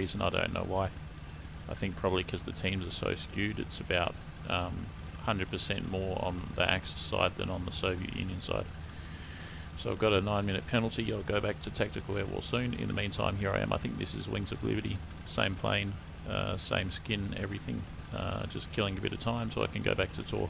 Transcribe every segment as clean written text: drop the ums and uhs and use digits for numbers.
reason. I don't know why. I think probably because the teams are so skewed. It's about 100% more on the Axis side than on the Soviet Union side. So I've got a 9-minute penalty. I'll go back to Tactical Air War soon. In the meantime, here I am. I think this is Wings of Liberty. Same plane, same skin, everything. Just killing a bit of time so I can go back to tour.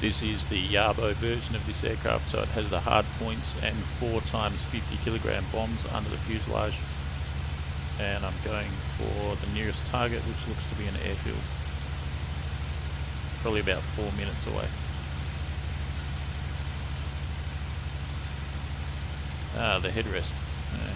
This is the Yarbo version of this aircraft, so it has the hard points and 4 times 50 kilogram bombs under the fuselage. And I'm going for the nearest target, which looks to be an airfield. Probably about 4 minutes away. Ah, the headrest. Yeah.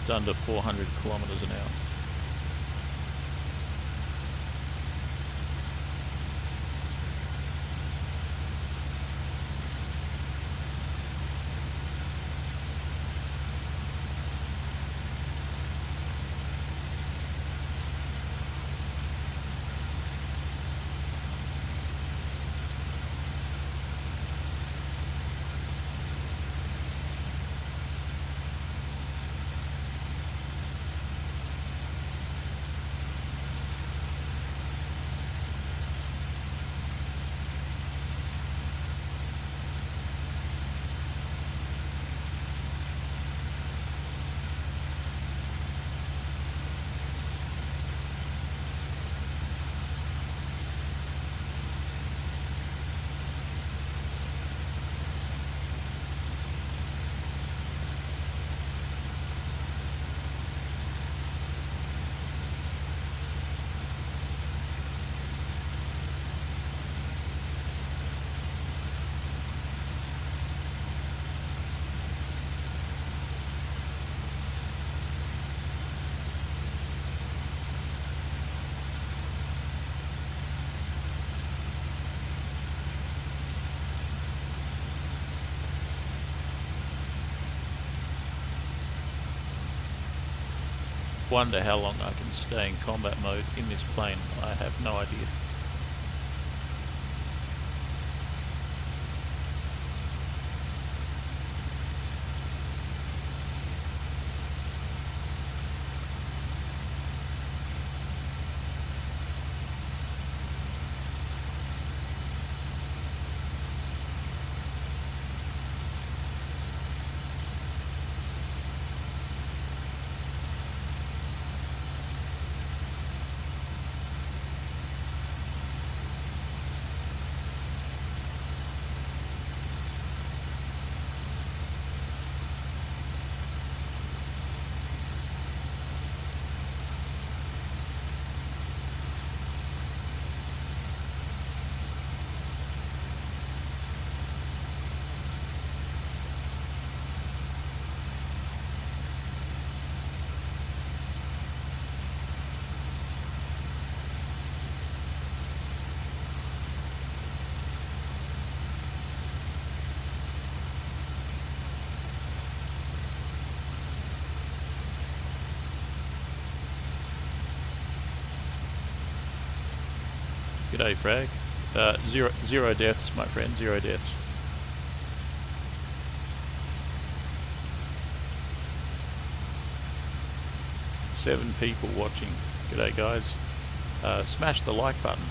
It's under 400 kilometers an hour. Wonder how long I can stay in combat mode in this plane. I have no idea. G'day, Frag. Zero deaths, my friend, 0 deaths. Seven people watching. G'day, guys. Smash the like button.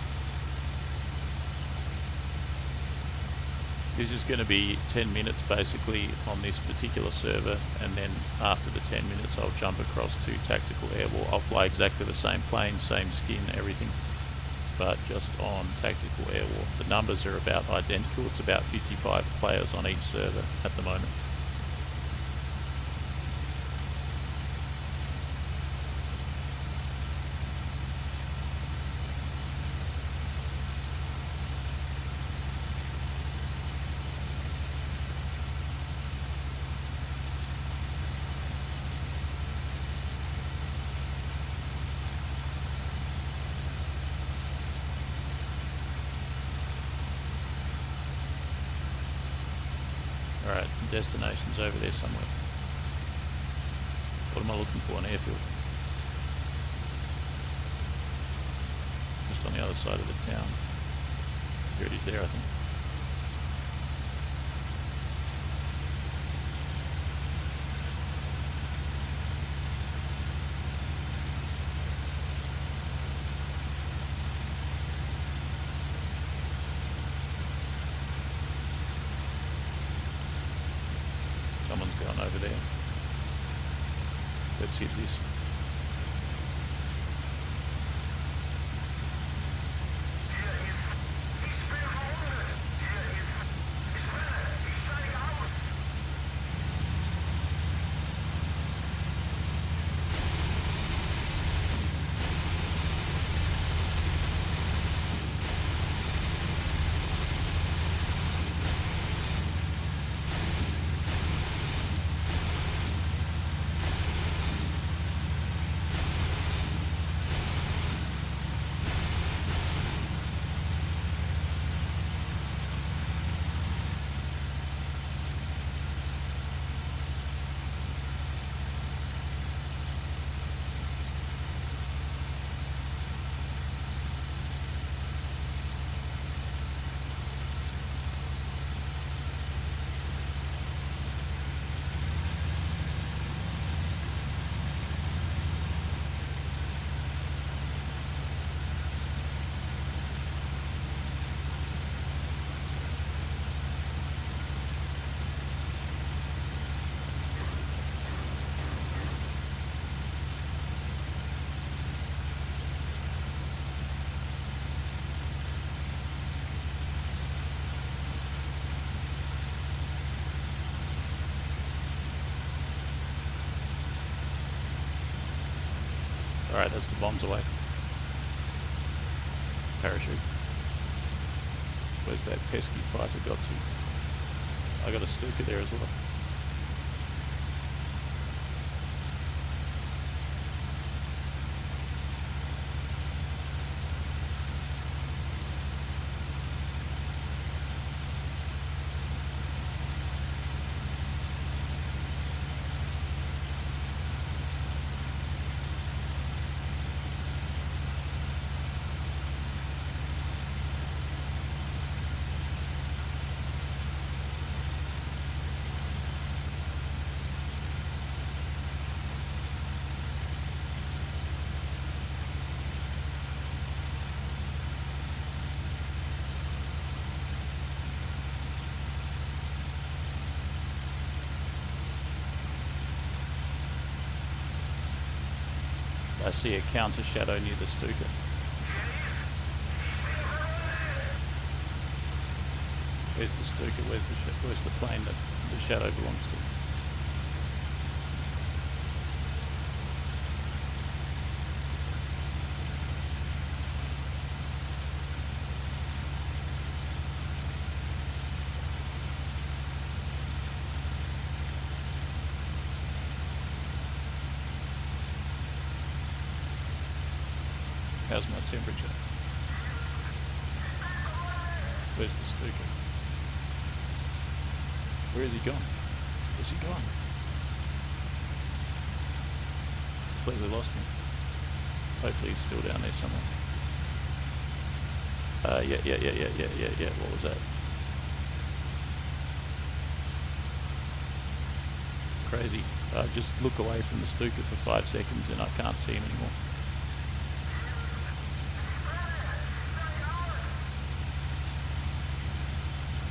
This is going to be 10 minutes basically on this particular server, and then after the 10 minutes I'll jump across to Tactical Air War. I'll fly exactly the same plane, same skin, everything, but just on Tactical Air War. The numbers are about identical. It's about 55 players on each server at the moment. Alright, destination's over there somewhere. What am I looking for? An airfield. Just on the other side of the town. There it is there, I think. Someone's gone over there. Let's hit this. Alright, that's the bombs away. Parachute. Where's that pesky fighter got to? I got a Stuka there as well. I see a counter shadow near the Stuka. Where's the Stuka? Where's the plane that the shadow belongs to? How's my temperature? Where's the Stuka? Where has he gone? Where's he gone? Completely lost him. Hopefully he's still down there somewhere. Yeah. What was that? Crazy. Just look away from the Stuka for 5 seconds and I can't see him anymore.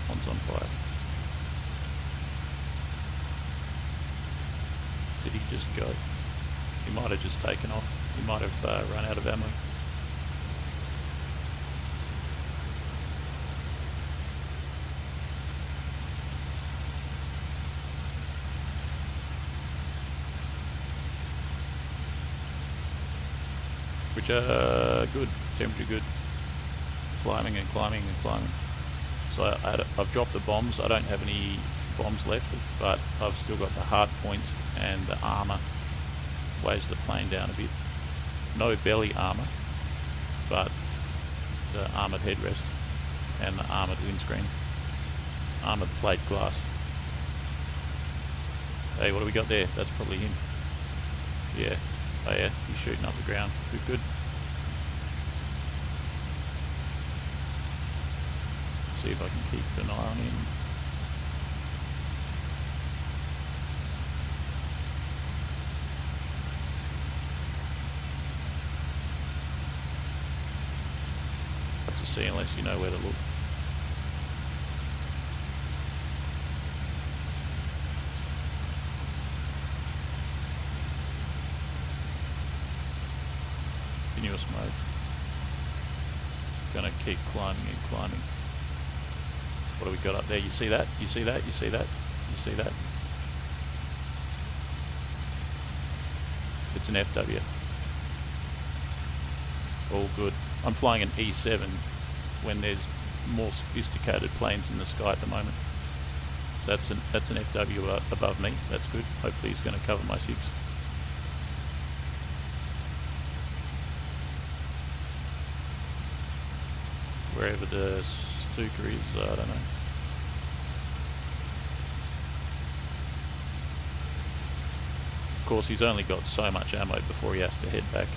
One's on fire. Did he just go? He might have just taken off. He might have run out of ammo. Good. Temperature good. Climbing and climbing and climbing. So I've dropped the bombs. I don't have any bombs left, but I've still got the hard point and the armour. Weighs the plane down a bit. No belly armour, but the armoured headrest and the armoured windscreen. Armoured plate glass. Hey, what do we got there? That's probably him. Yeah. Oh yeah, he's shooting up the ground. Good. See if I can keep an eye on him. Hard to see unless you know where to look. Continuous mode. Gonna keep climbing and climbing. What do we got up there? You see that? You see that? You see that? You see that? It's an FW. All good. I'm flying an E-7 when there's more sophisticated planes in the sky at the moment. So that's an FW above me. That's good. Hopefully he's going to cover my 6. Wherever the Stuka is, I don't know. Of course, he's only got so much ammo before he has to head back.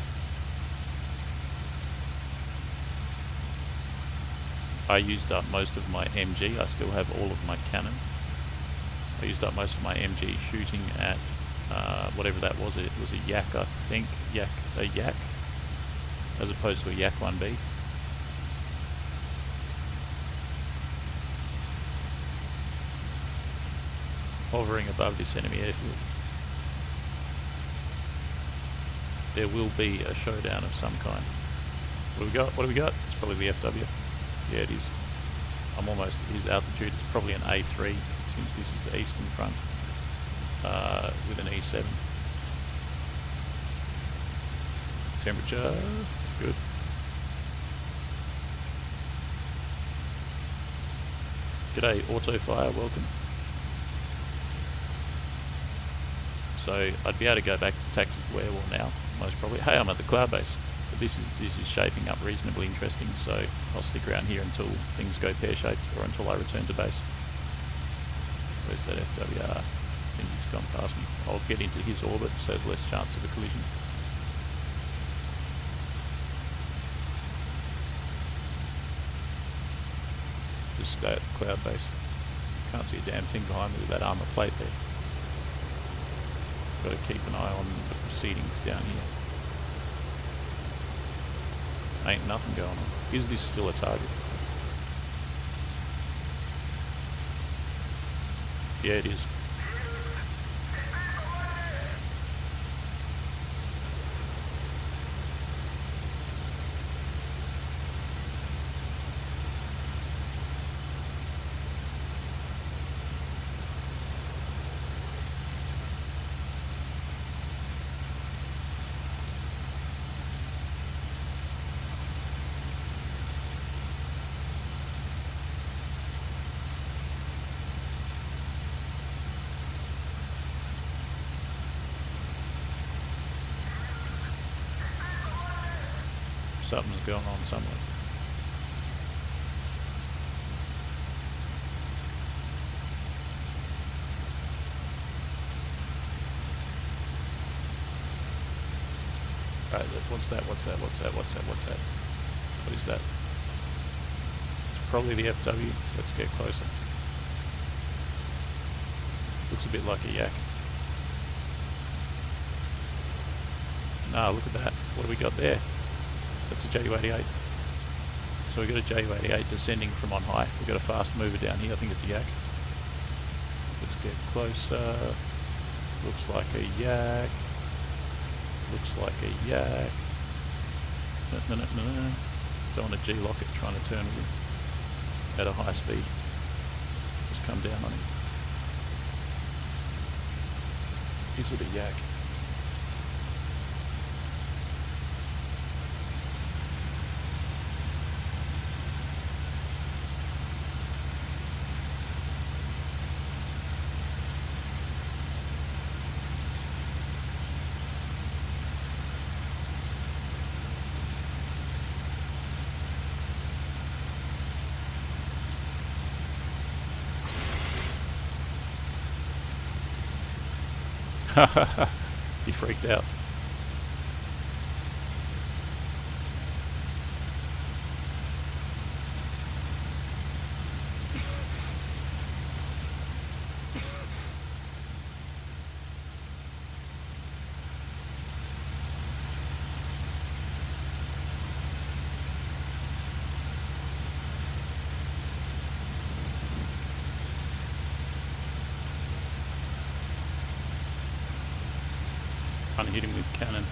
I used up most of my MG. I still have all of my cannon. I used up most of my MG shooting at whatever that was. It was a Yak, I think. A Yak, as opposed to a Yak 1B. Hovering above this enemy airfield. There will be a showdown of some kind. What do we got? What do we got? It's probably the FW. Yeah, it is. I'm almost at his altitude. It's probably an A3 since this is the eastern front with an E7. Temperature, good. G'day, Autofire, welcome. So I'd be able to go back to Tactical Air War now, most probably. Hey, I'm at the cloud base. But this is shaping up reasonably interesting, so I'll stick around here until things go pear-shaped or until I return to base. Where's that FWR? I think he's gone past me. I'll get into his orbit so there's less chance of a collision. Just stay at the cloud base. Can't see a damn thing behind me with that armour plate there. Got to keep an eye on the proceedings down here. Ain't nothing going on. Is this still a target? Yeah, it is. Something's going on somewhere. Right, what's that? What is that? probably the FW. Let's get closer. Looks a bit like a yak. No, look at that. What do we got there? That's a Ju-88. So we got a Ju-88 descending from on high. We've got a fast mover down here. I think it's a yak. Let's get closer. Looks like a yak. Looks like a yak. No. Don't want to G-lock it trying to turn with it at a high speed. Just come down on him. Is it a yak? He freaked out. Trying to hit him with cannon.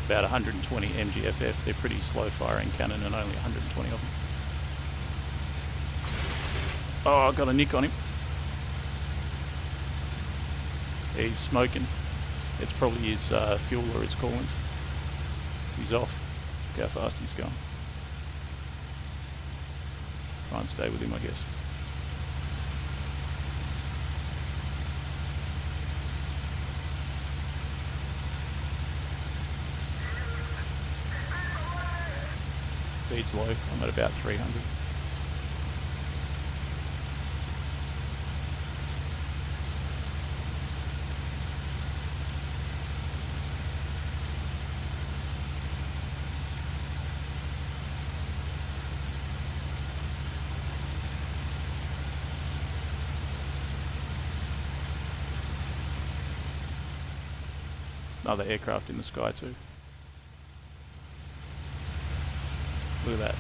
About 120 MGFF. They're pretty slow firing cannon and only 120 of them. Oh, I got a nick on him. He's smoking. It's probably his fuel or his coolant. He's off. Look how fast he's going. Try and stay with him, I guess. Speed's low. I'm at about 300. Another aircraft in the sky too. Look at that.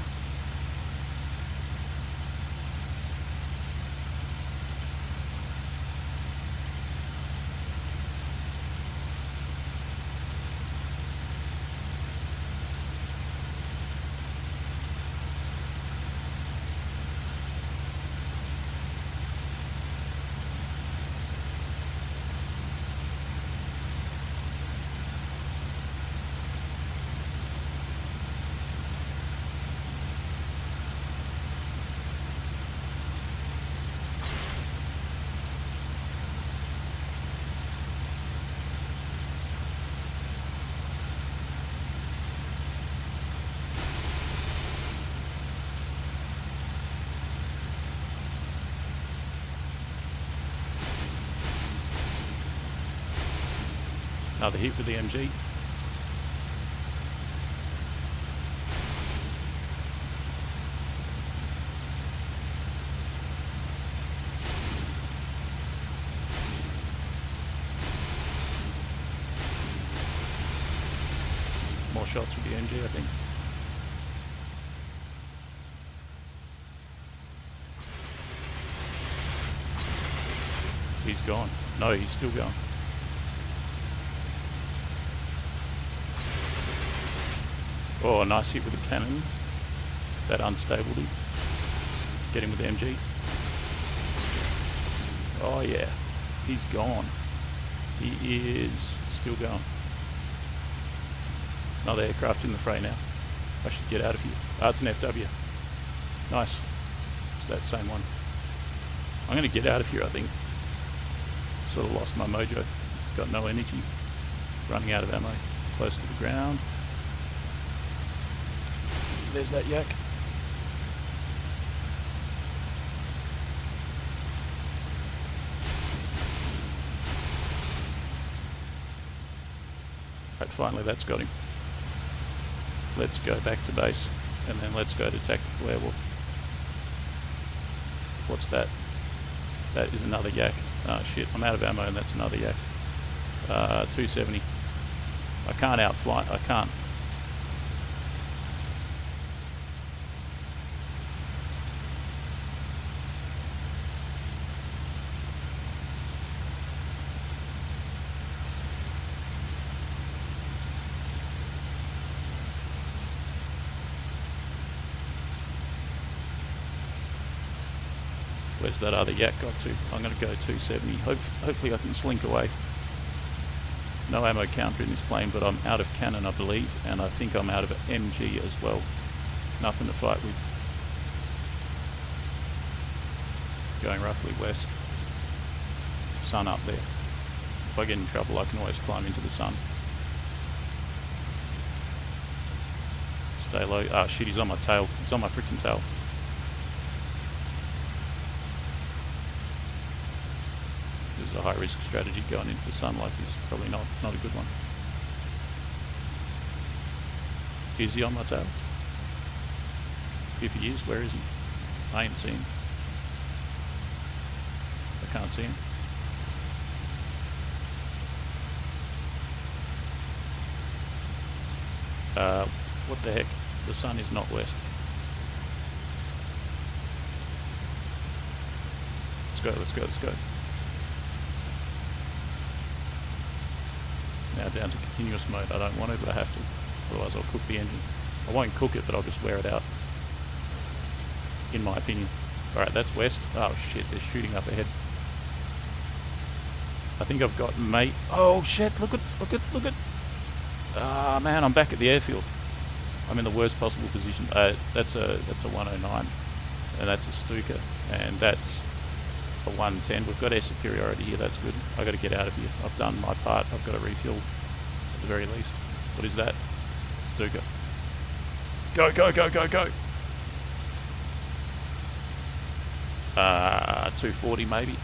Another hit with the MG. More shots with the MG, I think. He's gone. No, he's still going. Oh, a nice hit with the cannon. That unstabled him. Get him with the MG. Oh yeah, he's gone. He is still going. Another aircraft in the fray now. I should get out of here. Ah, it's an FW. Nice. It's that same one. I'm going to get out of here, I think. Sort of lost my mojo. Got no energy. Running out of ammo. Close to the ground. There's that yak. Right, finally that's got him. Let's go back to base, and then let's go to tactical airwalk. What's that? That is another yak. Oh shit, I'm out of ammo and that's another yak. 270. I can't outfly, I can't. Where's that other yak got to? I'm going to go 270. Hopefully I can slink away. No ammo counter in this plane, but I'm out of cannon, I believe, and I think I'm out of MG as well. Nothing to fight with. Going roughly west. Sun up there. If I get in trouble, I can always climb into the sun. Stay low. Ah, shit, he's on my tail. He's on my freaking tail. This is a high-risk strategy going into the sun like this. Probably not a good one. Is he on my tail? If he is, where is he? I ain't seen him. I can't see him. What the heck? The sun is not west. Let's go, let's go, let's go. Now down to continuous mode. I don't want to, but I have to. Otherwise I'll cook the engine. I won't cook it, but I'll just wear it out. In my opinion. Alright, that's west. Oh shit, they're shooting up ahead. I think I've got mate. Oh shit, look at. Ah man, I'm back at the airfield. I'm in the worst possible position. That's a 109. And that's a Stuka. And that's a 110. We've got air superiority here, that's good. I've got to get out of here. I've done my part. I've got to refuel at the very least. What is that? Stuka. Go, go, go, go, go! 240 maybe.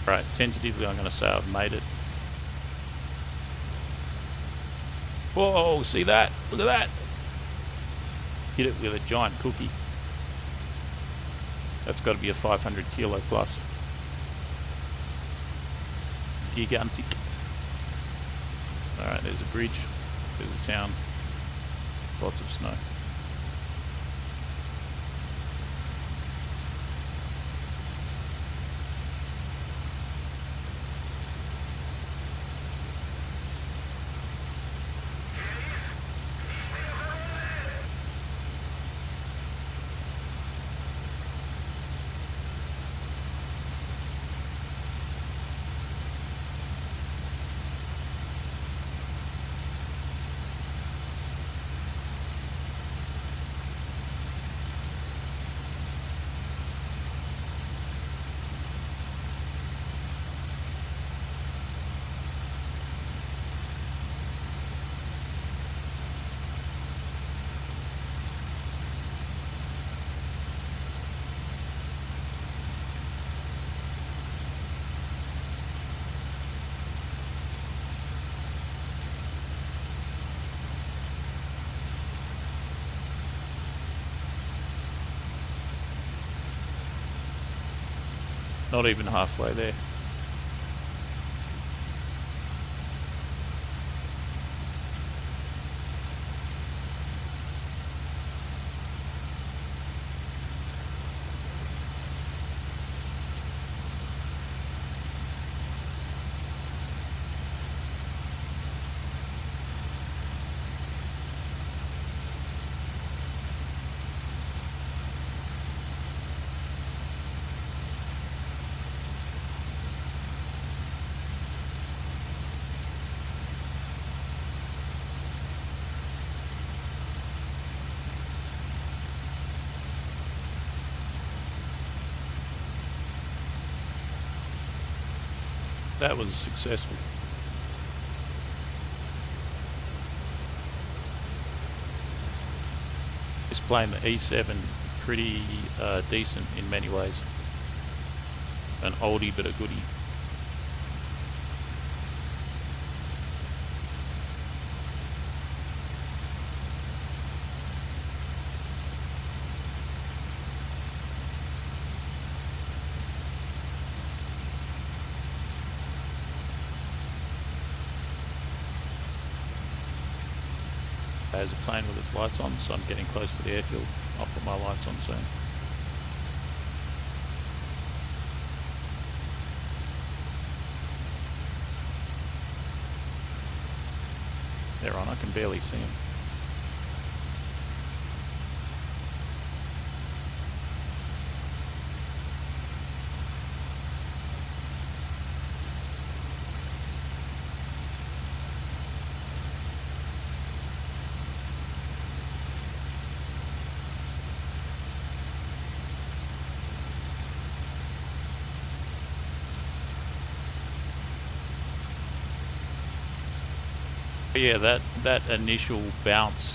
Right, tentatively I'm going to say I've made it. Whoa, see that? Look at that! Hit it with a giant cookie. That's got to be a 500 kilo plus. Gigantic. Alright, there's a bridge. There's a town. Lots of snow. Not even halfway there. That was successful. This plane, the E-7, pretty decent in many ways. An oldie but a goodie. There's a plane with its lights on, so I'm getting close to the airfield. I'll put my lights on soon. They're on, I can barely see them. Yeah, that initial bounce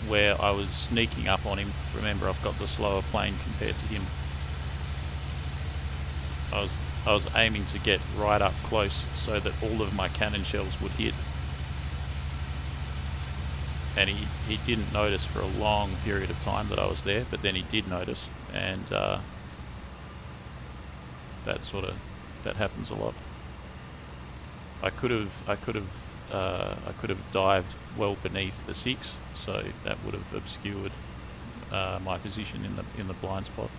where I was sneaking up on him, remember I've got the slower plane compared to him. I was aiming to get right up close so that all of my cannon shells would hit. And he didn't notice for a long period of time that I was there, but then he did notice, and that happens a lot. I could have dived well beneath the 6, so that would have obscured my position in the blind spot.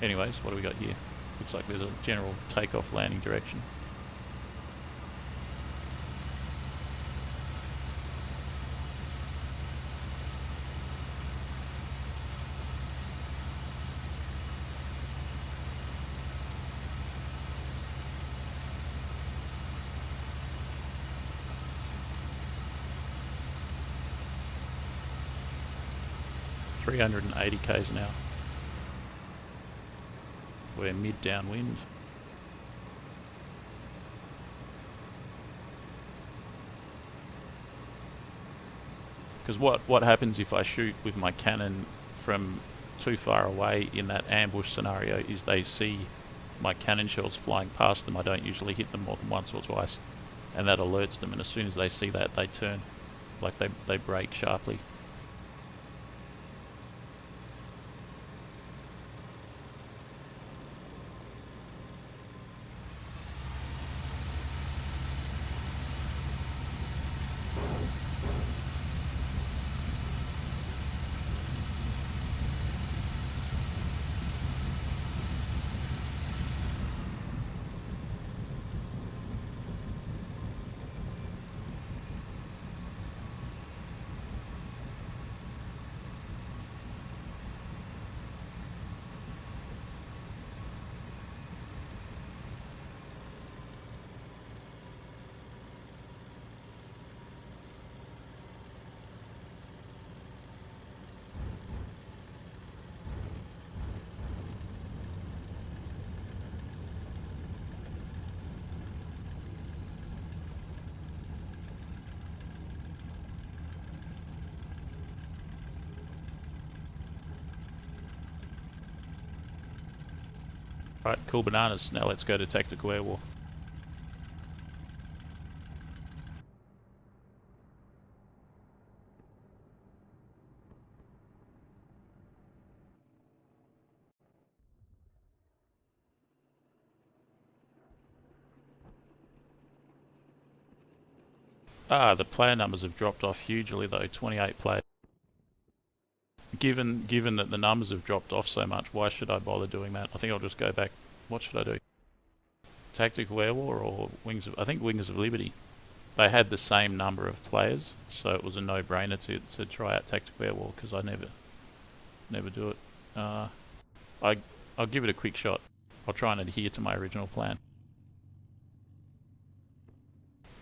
Anyways, what do we got here? Looks like there's a general takeoff landing direction. km/h an hour. We're mid downwind. Because what happens if I shoot with my cannon from too far away in that ambush scenario is they see my cannon shells flying past them. I don't usually hit them more than once or twice, and that alerts them, and as soon as they see that, they turn, like they brake sharply. Right, cool bananas. Now let's go to tactical air war. The player numbers have dropped off hugely though, 28 players. Given that the numbers have dropped off so much, why should I bother doing that? I think I'll just go back. What should I do? Tactical Air War or I think Wings of Liberty. They had the same number of players, so it was a no-brainer to try out Tactical Air War, because I never do it. I'll give it a quick shot. I'll try and adhere to my original plan.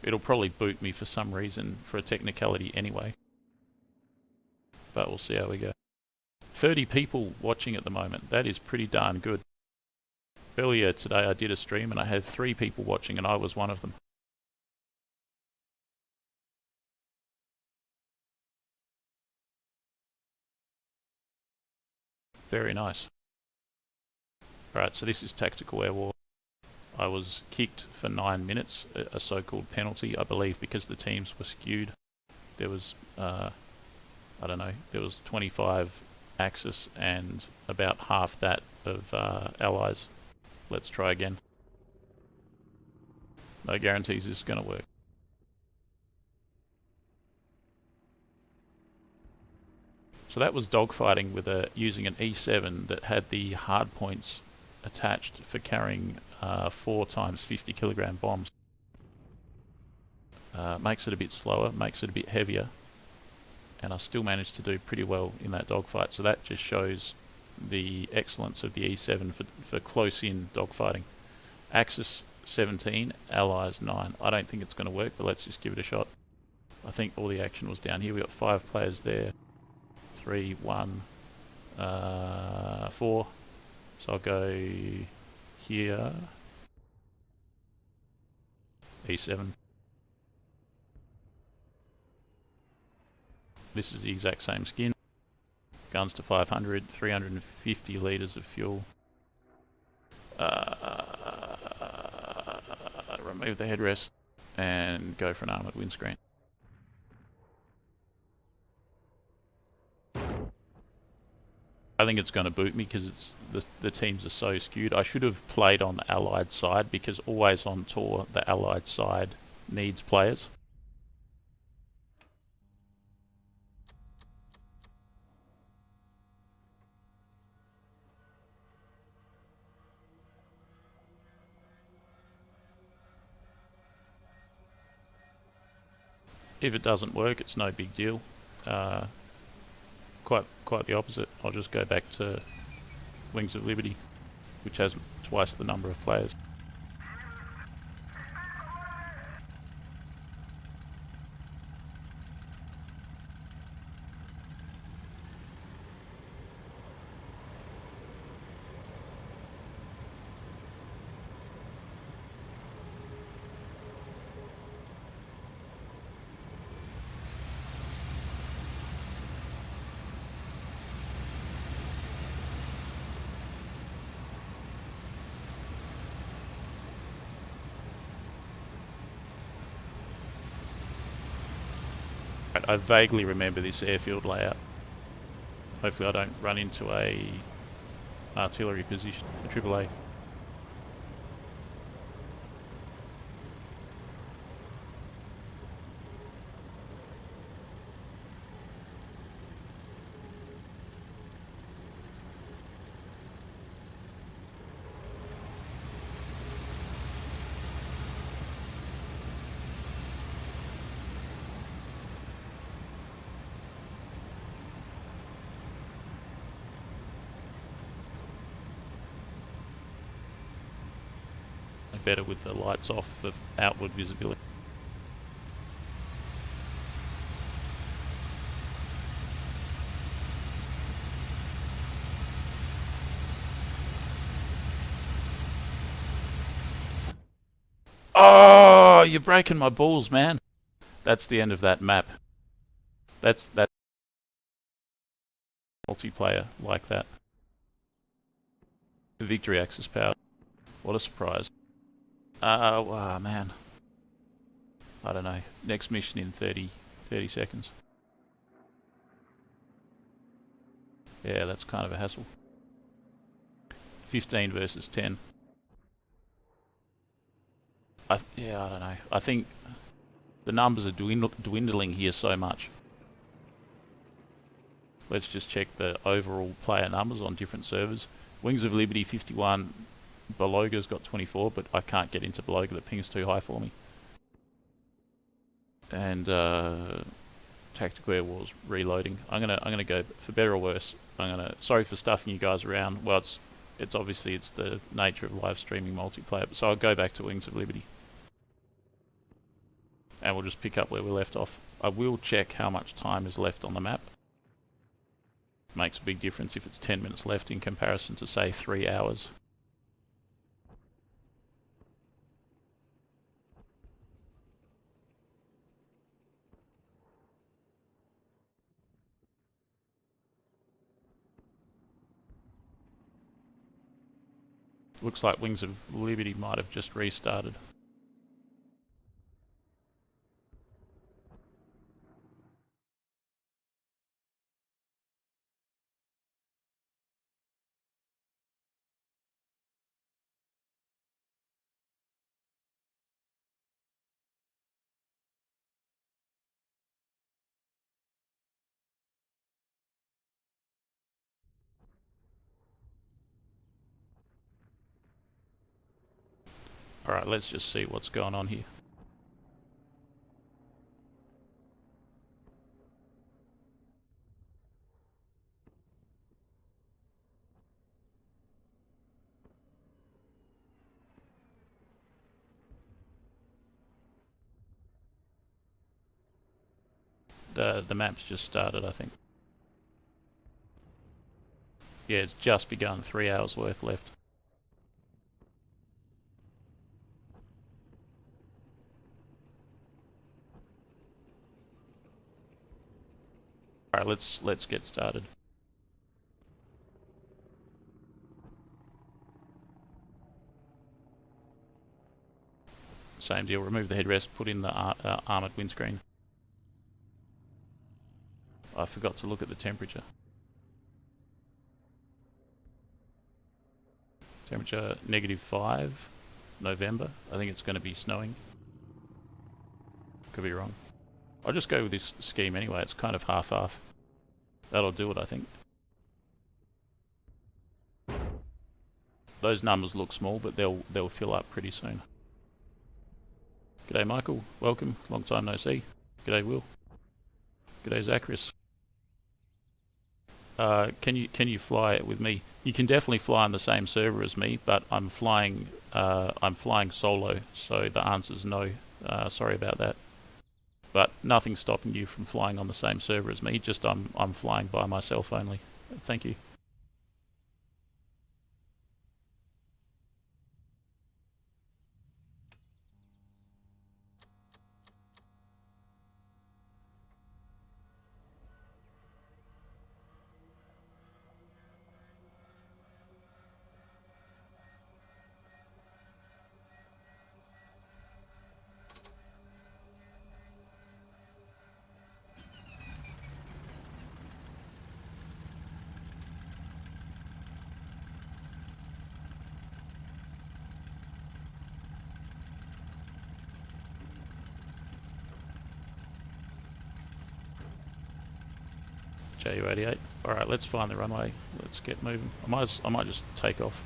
It'll probably boot me for some reason for a technicality anyway, but we'll see how we go. 30 people watching at the moment. That is pretty darn good. Earlier today I did a stream and I had 3 people watching and I was one of them. Very nice. Alright, so this is Tactical Air War. I was kicked for 9 minutes, a so-called penalty, I believe, because the teams were skewed. There was, I don't know, there was 25 Axis and about half that of Allies. Let's try again. No guarantees this is going to work. So that was dogfighting with using an E7 that had the hard points attached for carrying 4 times 50 kilogram bombs. Makes it a bit slower, makes it a bit heavier, and I still managed to do pretty well in that dogfight. So that just shows the excellence of the E7 for close-in dogfighting. Axis 17, Allies 9. I don't think it's going to work, but let's just give it a shot. I think all the action was down here. We got 5 players there. 3, 1, 4. So I'll go here. E7. This is the exact same skin. Guns to 500, 350 litres of fuel. Remove the headrest and go for an armoured windscreen. I think it's going to boot me because the teams are so skewed. I should have played on the Allied side because always on tour, the Allied side needs players. If it doesn't work, it's no big deal. Quite the opposite. I'll just go back to Wings of Liberty, which has twice the number of players. I vaguely remember this airfield layout. Hopefully I don't run into a artillery position, a AAA. Better with the lights off for outward visibility. Oh, you're breaking my balls, man. That's the end of that map. That's that multiplayer like that. Victory Axis power. What a surprise. Oh, man. I don't know. Next mission in 30 seconds. Yeah, that's kind of a hassle. 15 versus 10. I don't know. I think the numbers are dwindling here so much. Let's just check the overall player numbers on different servers. Wings of Liberty 51. Beloga's got 24, but I can't get into Beloga. The ping's too high for me. And Tactical Air War's reloading. I'm gonna go for better or worse. Sorry for stuffing you guys around. Well, it's obviously it's the nature of live streaming multiplayer. So I'll go back to Wings of Liberty, and we'll just pick up where we left off. I will check how much time is left on the map. Makes a big difference if it's 10 minutes left in comparison to say 3 hours. Looks like Wings of Liberty might have just restarted. Alright, let's just see what's going on here. The map's just started, I think. Yeah, it's just begun. 3 hours worth left. Alright, let's get started. Same deal, remove the headrest, put in the armoured windscreen. I forgot to look at the temperature. Temperature -5, November. I think it's going to be snowing. Could be wrong. I'll just go with this scheme anyway, it's kind of half-half. That'll do it, I think. Those numbers look small, but they'll fill up pretty soon. G'day Michael, welcome, long time no see. G'day Will. G'day Zacharias. Can you fly it with me? You can definitely fly on the same server as me, but I'm flying solo, so the answer's no. Sorry about that. But nothing's stopping you from flying on the same server as me. Just I'm flying by myself only. Thank you. JU88. Alright, let's find the runway. Let's get moving. I might just take off.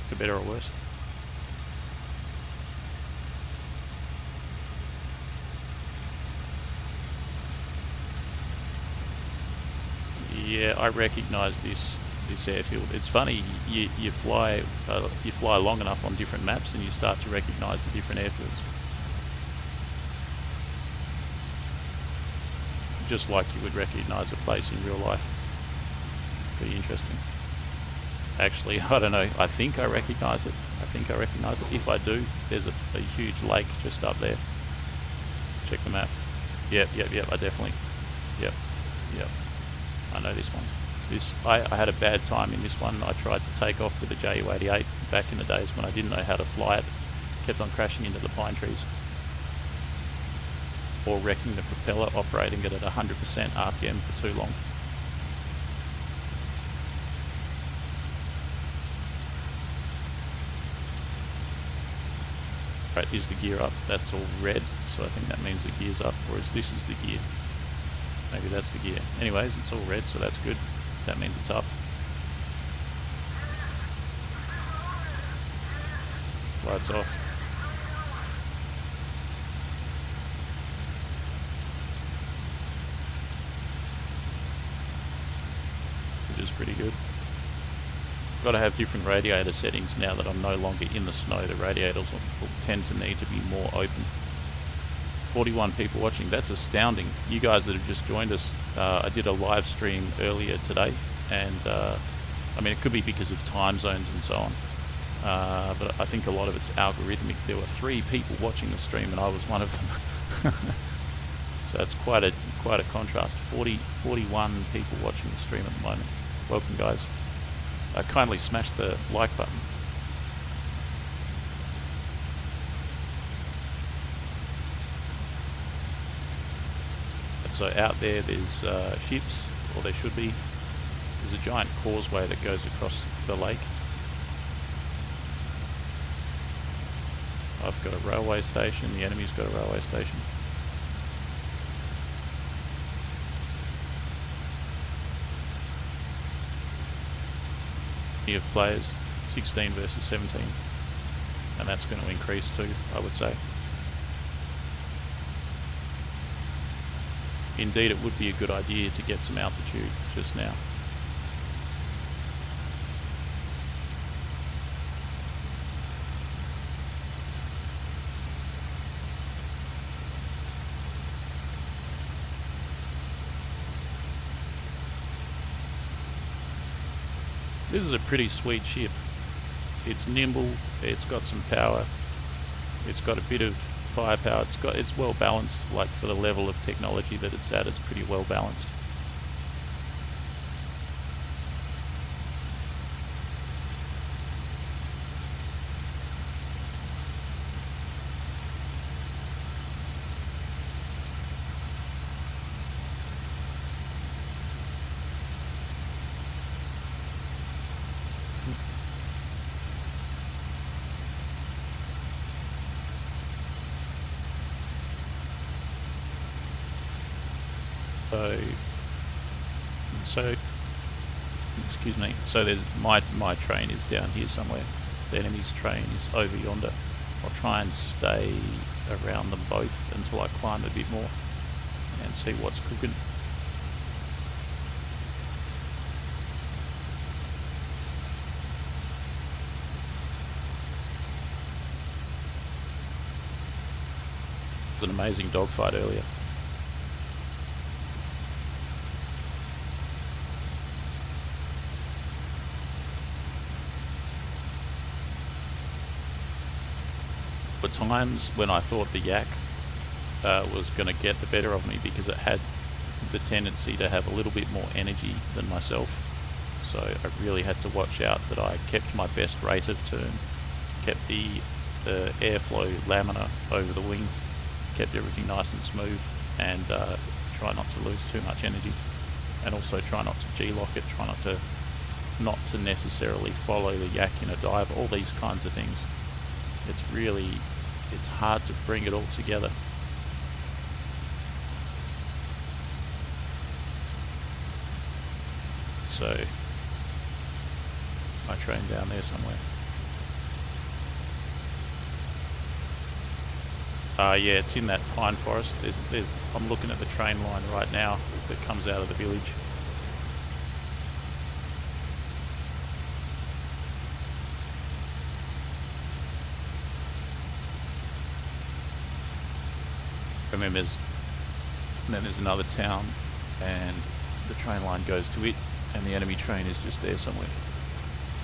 For better or worse. Yeah, I recognise this airfield. It's funny, you fly long enough on different maps and you start to recognise the different airfields. Just like you would recognise a place in real life. Pretty interesting. Actually, I don't know. I think I recognise it. If I do, there's a huge lake just up there. Check the map. Yep. I definitely. Yep. I know this one. I had a bad time in this one. I tried to take off with the JU88 back in the days when I didn't know how to fly it. Kept on crashing into the pine trees. Or wrecking the propeller, operating it at 100% RPM for too long. Right, is the gear up? That's all red, so I think that means the gear's up, or this is the gear. Maybe that's the gear. Anyways, it's all red, so that's good. That means it's up. Lights off. Which is pretty good. Got to have different radiator settings now that I'm no longer in the snow. The radiators will tend to need to be more open. 41 people watching, that's astounding. You guys that have just joined us, I did a live stream earlier today, and I mean, it could be because of time zones and so on, but I think a lot of it's algorithmic. There were 3 people watching the stream and I was one of them. So it's quite a contrast. 41 people watching the stream at the moment. Welcome guys. kindly smash the like button. So out there's ships, or there should be. There's a giant causeway that goes across the lake. I've got a railway station, the enemy's got a railway station. Of players, 16 versus 17, and that's going to increase too, I would say. Indeed, it would be a good idea to get some altitude just now. This is a pretty sweet ship. It's nimble, it's got some power, it's got a bit of firepower, it's well balanced, like for the level of technology that it's at, it's pretty well balanced. So excuse me, so there's my train is down here somewhere. The enemy's train is over yonder. I'll try and stay around them both until I climb a bit more and see what's cooking. It was an amazing dogfight earlier. At times when I thought the yak was going to get the better of me, because it had the tendency to have a little bit more energy than myself, so I really had to watch out that I kept my best rate of turn, kept the airflow laminar over the wing, kept everything nice and smooth, and try not to lose too much energy, and also try not to G-lock it, try not to necessarily follow the yak in a dive, all these kinds of things. It's hard to bring it all together. So, my train down there somewhere. Yeah, it's in that pine forest. I'm looking at the train line right now that comes out of the village. And then there's another town, and the train line goes to it, and the enemy train is just there somewhere.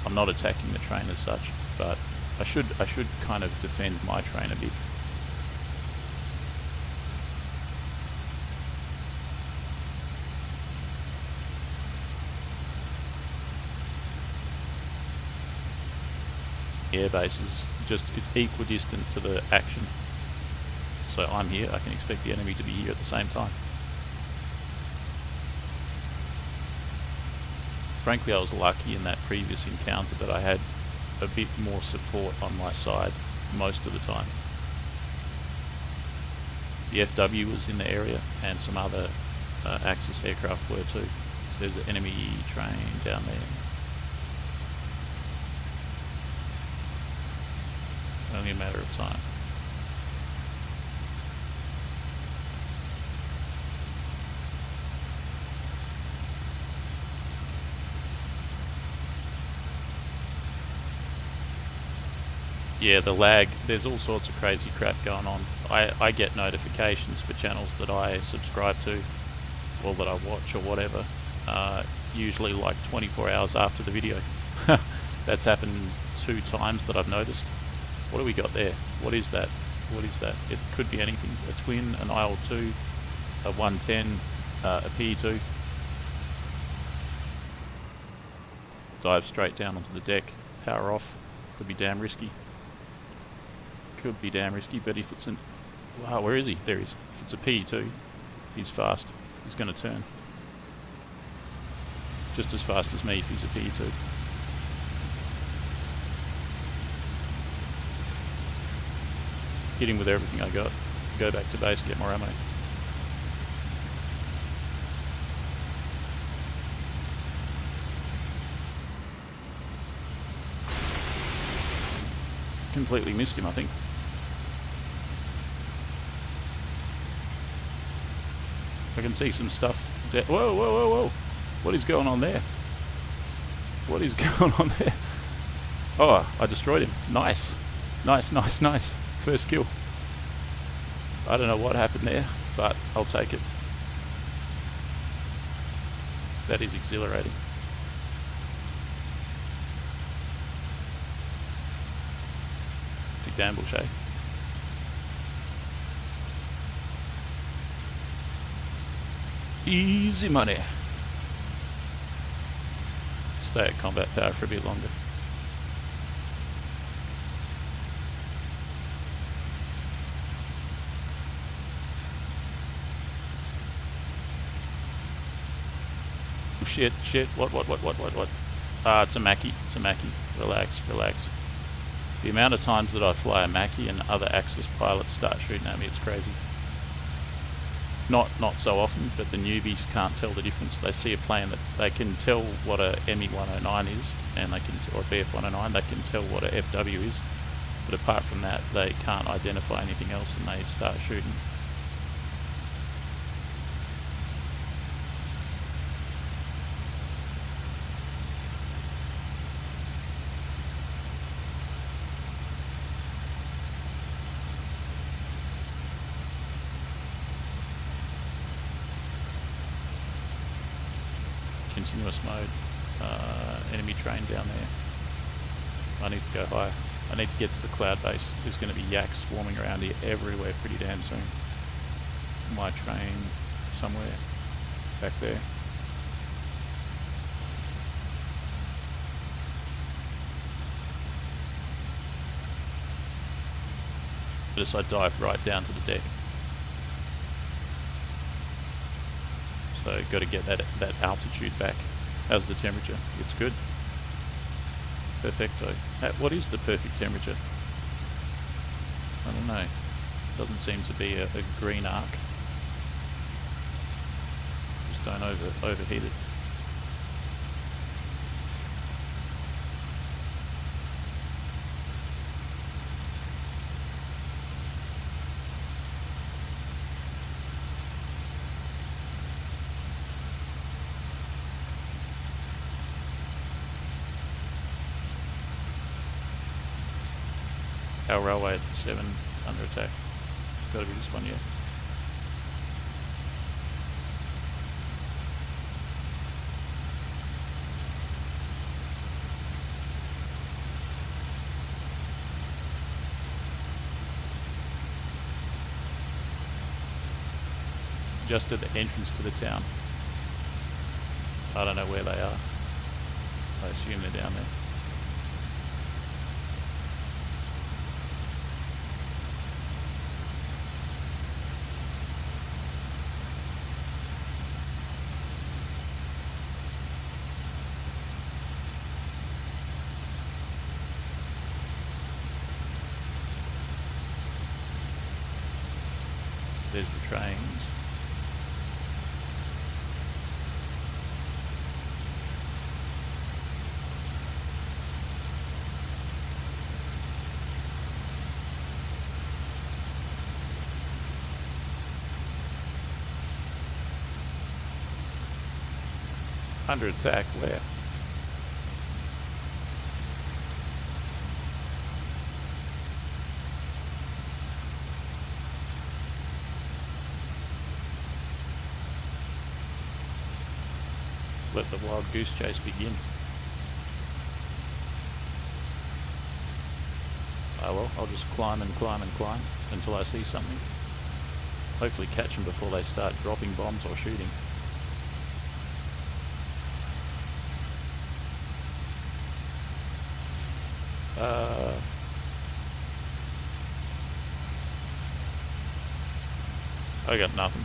I'm not attacking the train as such, but I should kind of defend my train a bit. Airbase is it's equidistant to the action. So I'm here, I can expect the enemy to be here at the same time. Frankly, I was lucky in that previous encounter that I had a bit more support on my side most of the time. The FW was in the area, and some other Axis aircraft were too. So there's an enemy train down there. Only a matter of time. Yeah, the lag, there's all sorts of crazy crap going on. I get notifications for channels that I subscribe to, or that I watch or whatever, usually like 24 hours after the video. That's happened 2 times that I've noticed. What do we got there? What is that? What is that? It could be anything. A twin, an IL-2, a 110, a P2. dive straight down onto the deck, power off. Could be damn risky. Could be damn risky, but if it's an... Wow, where is he? There he is. If it's a P2, he's fast. He's going to turn. Just as fast as me if he's a P2. Hit him with everything I got. Go back to base, get more ammo. Completely missed him, I think. I can see some stuff there. Whoa, whoa, whoa, whoa. What is going on there? What is going on there? Oh, I destroyed him. Nice. Nice, nice, nice. First kill. I don't know what happened there, but I'll take it. That is exhilarating. Big ambush, eh? Easy money. Stay at combat power for a bit longer. Shit, shit, what? Ah, it's a Mackie, Relax, relax. The amount of times that I fly a Mackie and other Axis pilots start shooting at me, it's crazy. Not so often, but the newbies can't tell the difference. They see a plane that they can tell what a ME-109 is, and they can, or a Bf109, they can tell what a FW is. But apart from that, they can't identify anything else, and they start shooting. Continuous mode. Enemy train down there. I need to go higher. I need to get to the cloud base. There's going to be yaks swarming around here everywhere pretty damn soon. My train somewhere back there. Notice I dived right down to the deck. So got to get that altitude back. How's the temperature? It's good. Perfecto. What is the perfect temperature? I don't know. Doesn't seem to be a green arc. Just don't overheat it. Our railway at 7 under attack. It's got to be this one, yeah. Just at the entrance to the town. I don't know where they are. I assume they're down there. There's the trains. Under attack, where? Let the wild goose chase begin. Oh well, I'll just climb and climb and climb until I see something. Hopefully catch them before they start dropping bombs or shooting. I got nothing.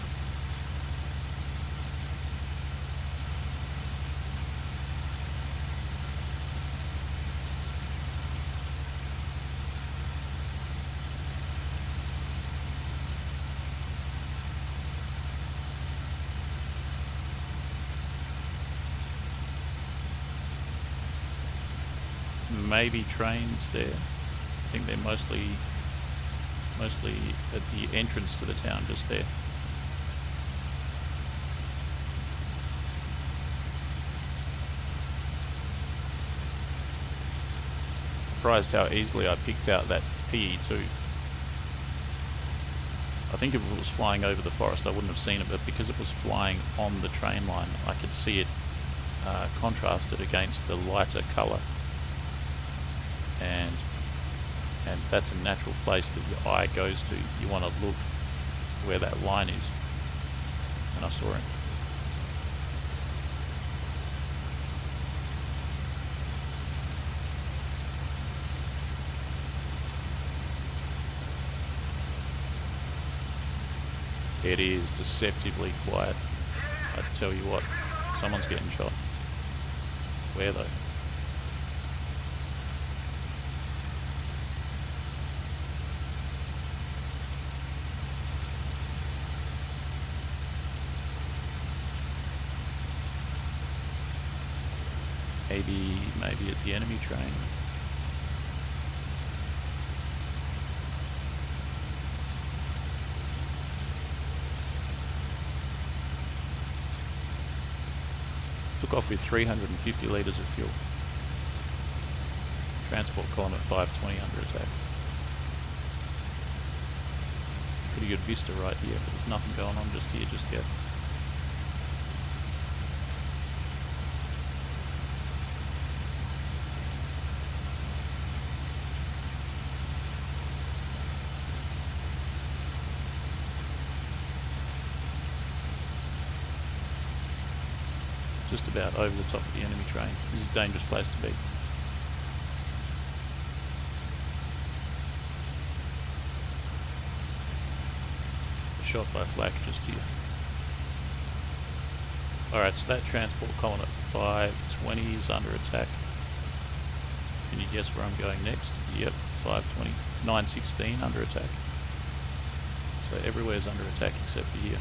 Maybe trains there. I think they're mostly at the entrance to the town, just there. Surprised how easily I picked out that PE2. I think if it was flying over the forest I wouldn't have seen it, but because it was flying on the train line I could see it contrasted against the lighter colour. And that's a natural place that your eye goes to. You want to look where that line is. And I saw it. It is deceptively quiet. I tell you what, someone's getting shot. Where though? Maybe at the enemy train. Took off with 350 litres of fuel. Transport column at 520 under attack. Pretty good vista right here, but there's nothing going on just here just yet. Just about over the top of the enemy train. This is a dangerous place to be. Shot by flak just here. Alright, so that transport column at 520 is under attack. Can you guess where I'm going next? Yep, 520. 916 under attack. So everywhere's under attack except for here.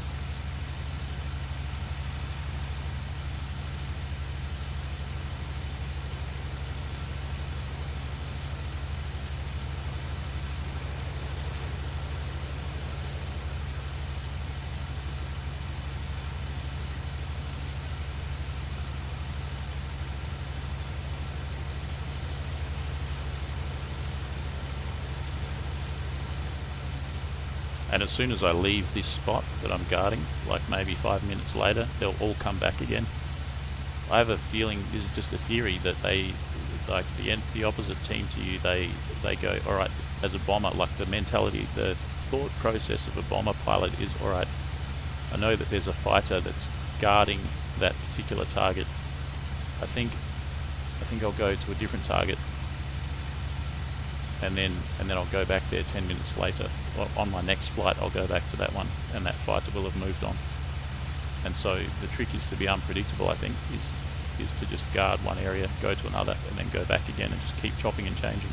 And as soon as I leave this spot that I'm guarding, like maybe 5 minutes later, they'll all come back again. I have a feeling, this is just a theory, that they, like the opposite team to you, they go, all right, as a bomber, like the mentality, the thought process of a bomber pilot is, all right, I know that there's a fighter that's guarding that particular target. I think I'll go to a different target. And then I'll go back there 10 minutes later. On my next flight, I'll go back to that one, and that fighter will have moved on. And so the trick is to be unpredictable, I think, is to just guard one area, go to another, and then go back again and just keep chopping and changing.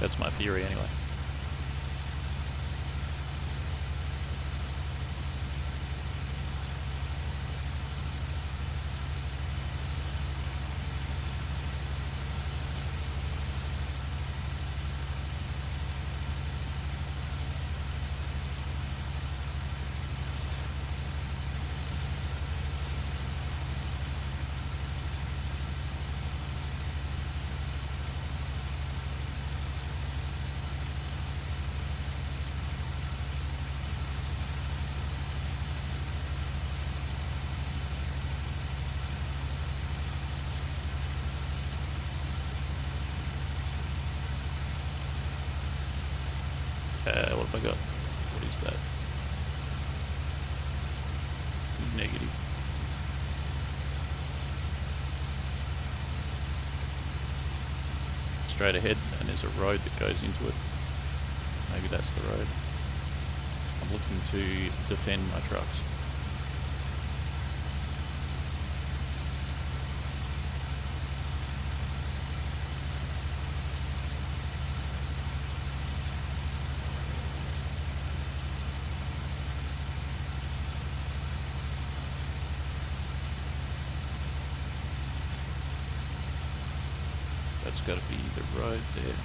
That's my theory anyway. What have I got? What is that? negative. Straight ahead, and there's a road that goes into it. Maybe that's the road. I'm looking to defend my trucks. That's got to be the road there.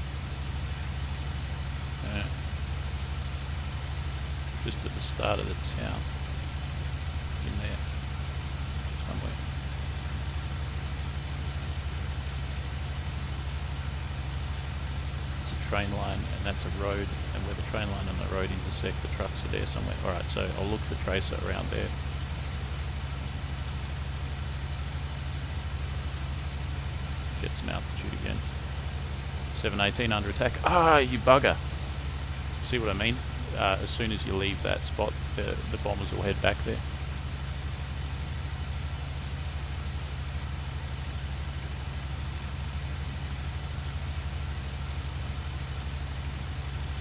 Just at the start of the town. In there. Somewhere. It's a train line and that's a road, and where the train line and the road intersect, the trucks are there somewhere. Alright, so I'll look for Tracer around there. Get some altitude again. 718 under attack. Ah, you bugger! See what I mean? As soon as you leave that spot, the bombers will head back there.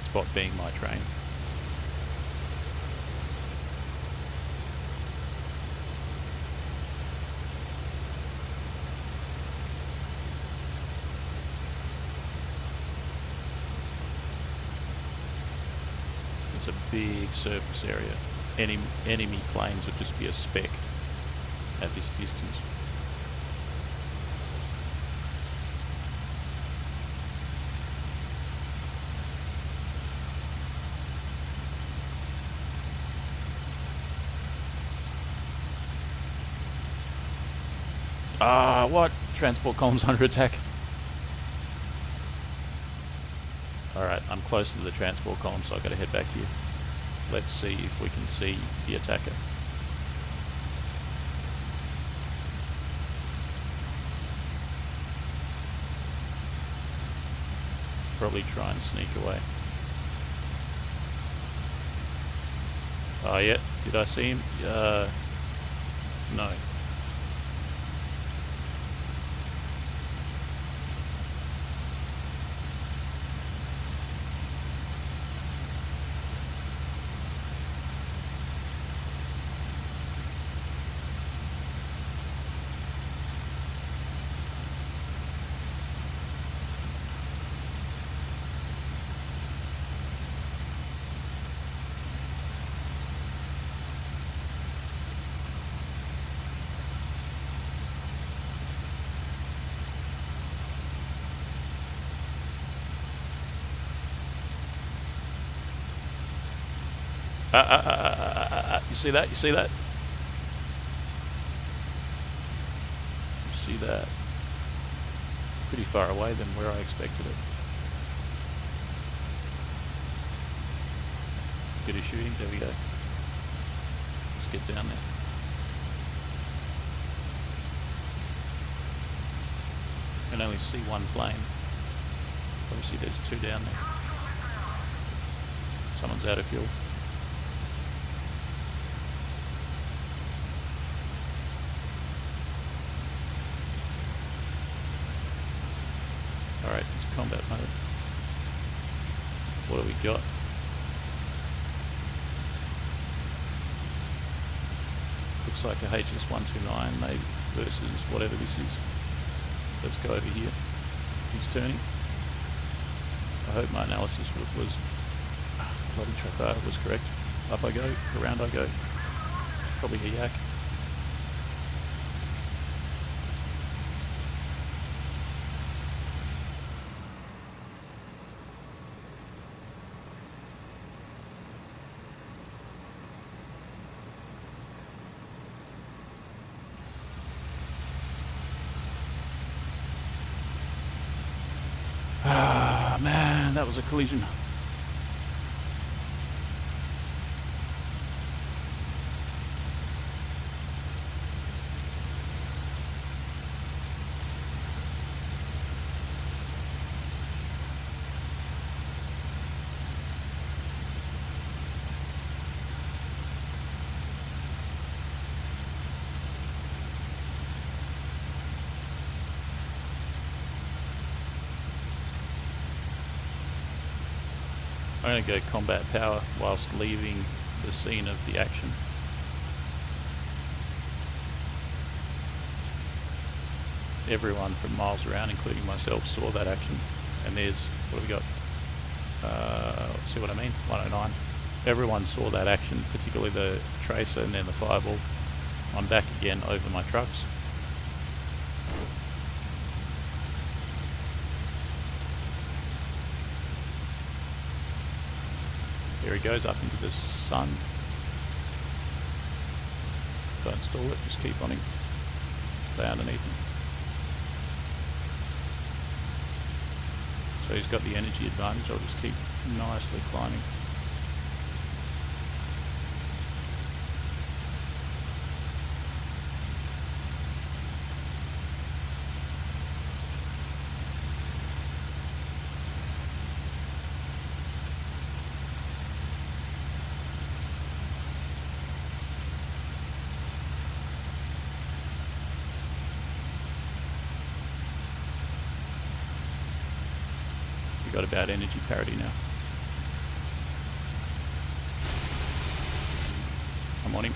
Spot being my train. It's a big surface area. Enemy planes would just be a speck at this distance. Ah, what? Transport columns under attack. Alright, I'm close to the transport column, so I've got to head back here. Let's see if we can see the attacker. Probably try and sneak away. Oh yeah, did I see him? No. You see that? You see that? You see that? Pretty far away than where I expected it. Bit of shooting, there we go. Let's get down there. I can only see one plane. Obviously there's two down there. Someone's out of fuel. Alright, it's combat mode. What do we got? Looks like a HS-129 maybe versus whatever this is. Let's go over here. He's turning. I hope my analysis was bloody truck was correct. Up I go, around I go. Probably a yak. Ah, man, that was a collision. I'm going to go combat power whilst leaving the scene of the action. Everyone from miles around, including myself, saw that action. And there's, what have we got? See what I mean? 109. Everyone saw that action, particularly the tracer and then the fireball. I'm back again over my trucks. There he goes up into the sun. Don't stall it, just keep on him. Stay underneath him. So he's got the energy advantage. I'll just keep nicely climbing. We've got about energy parity now. I'm on him.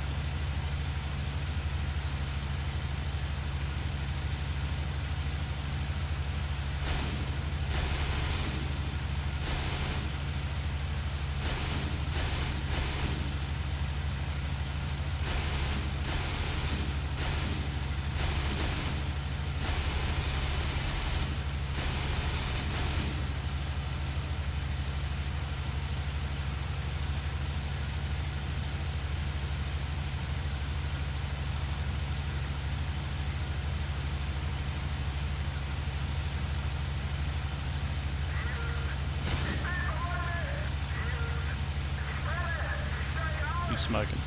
He's smoking.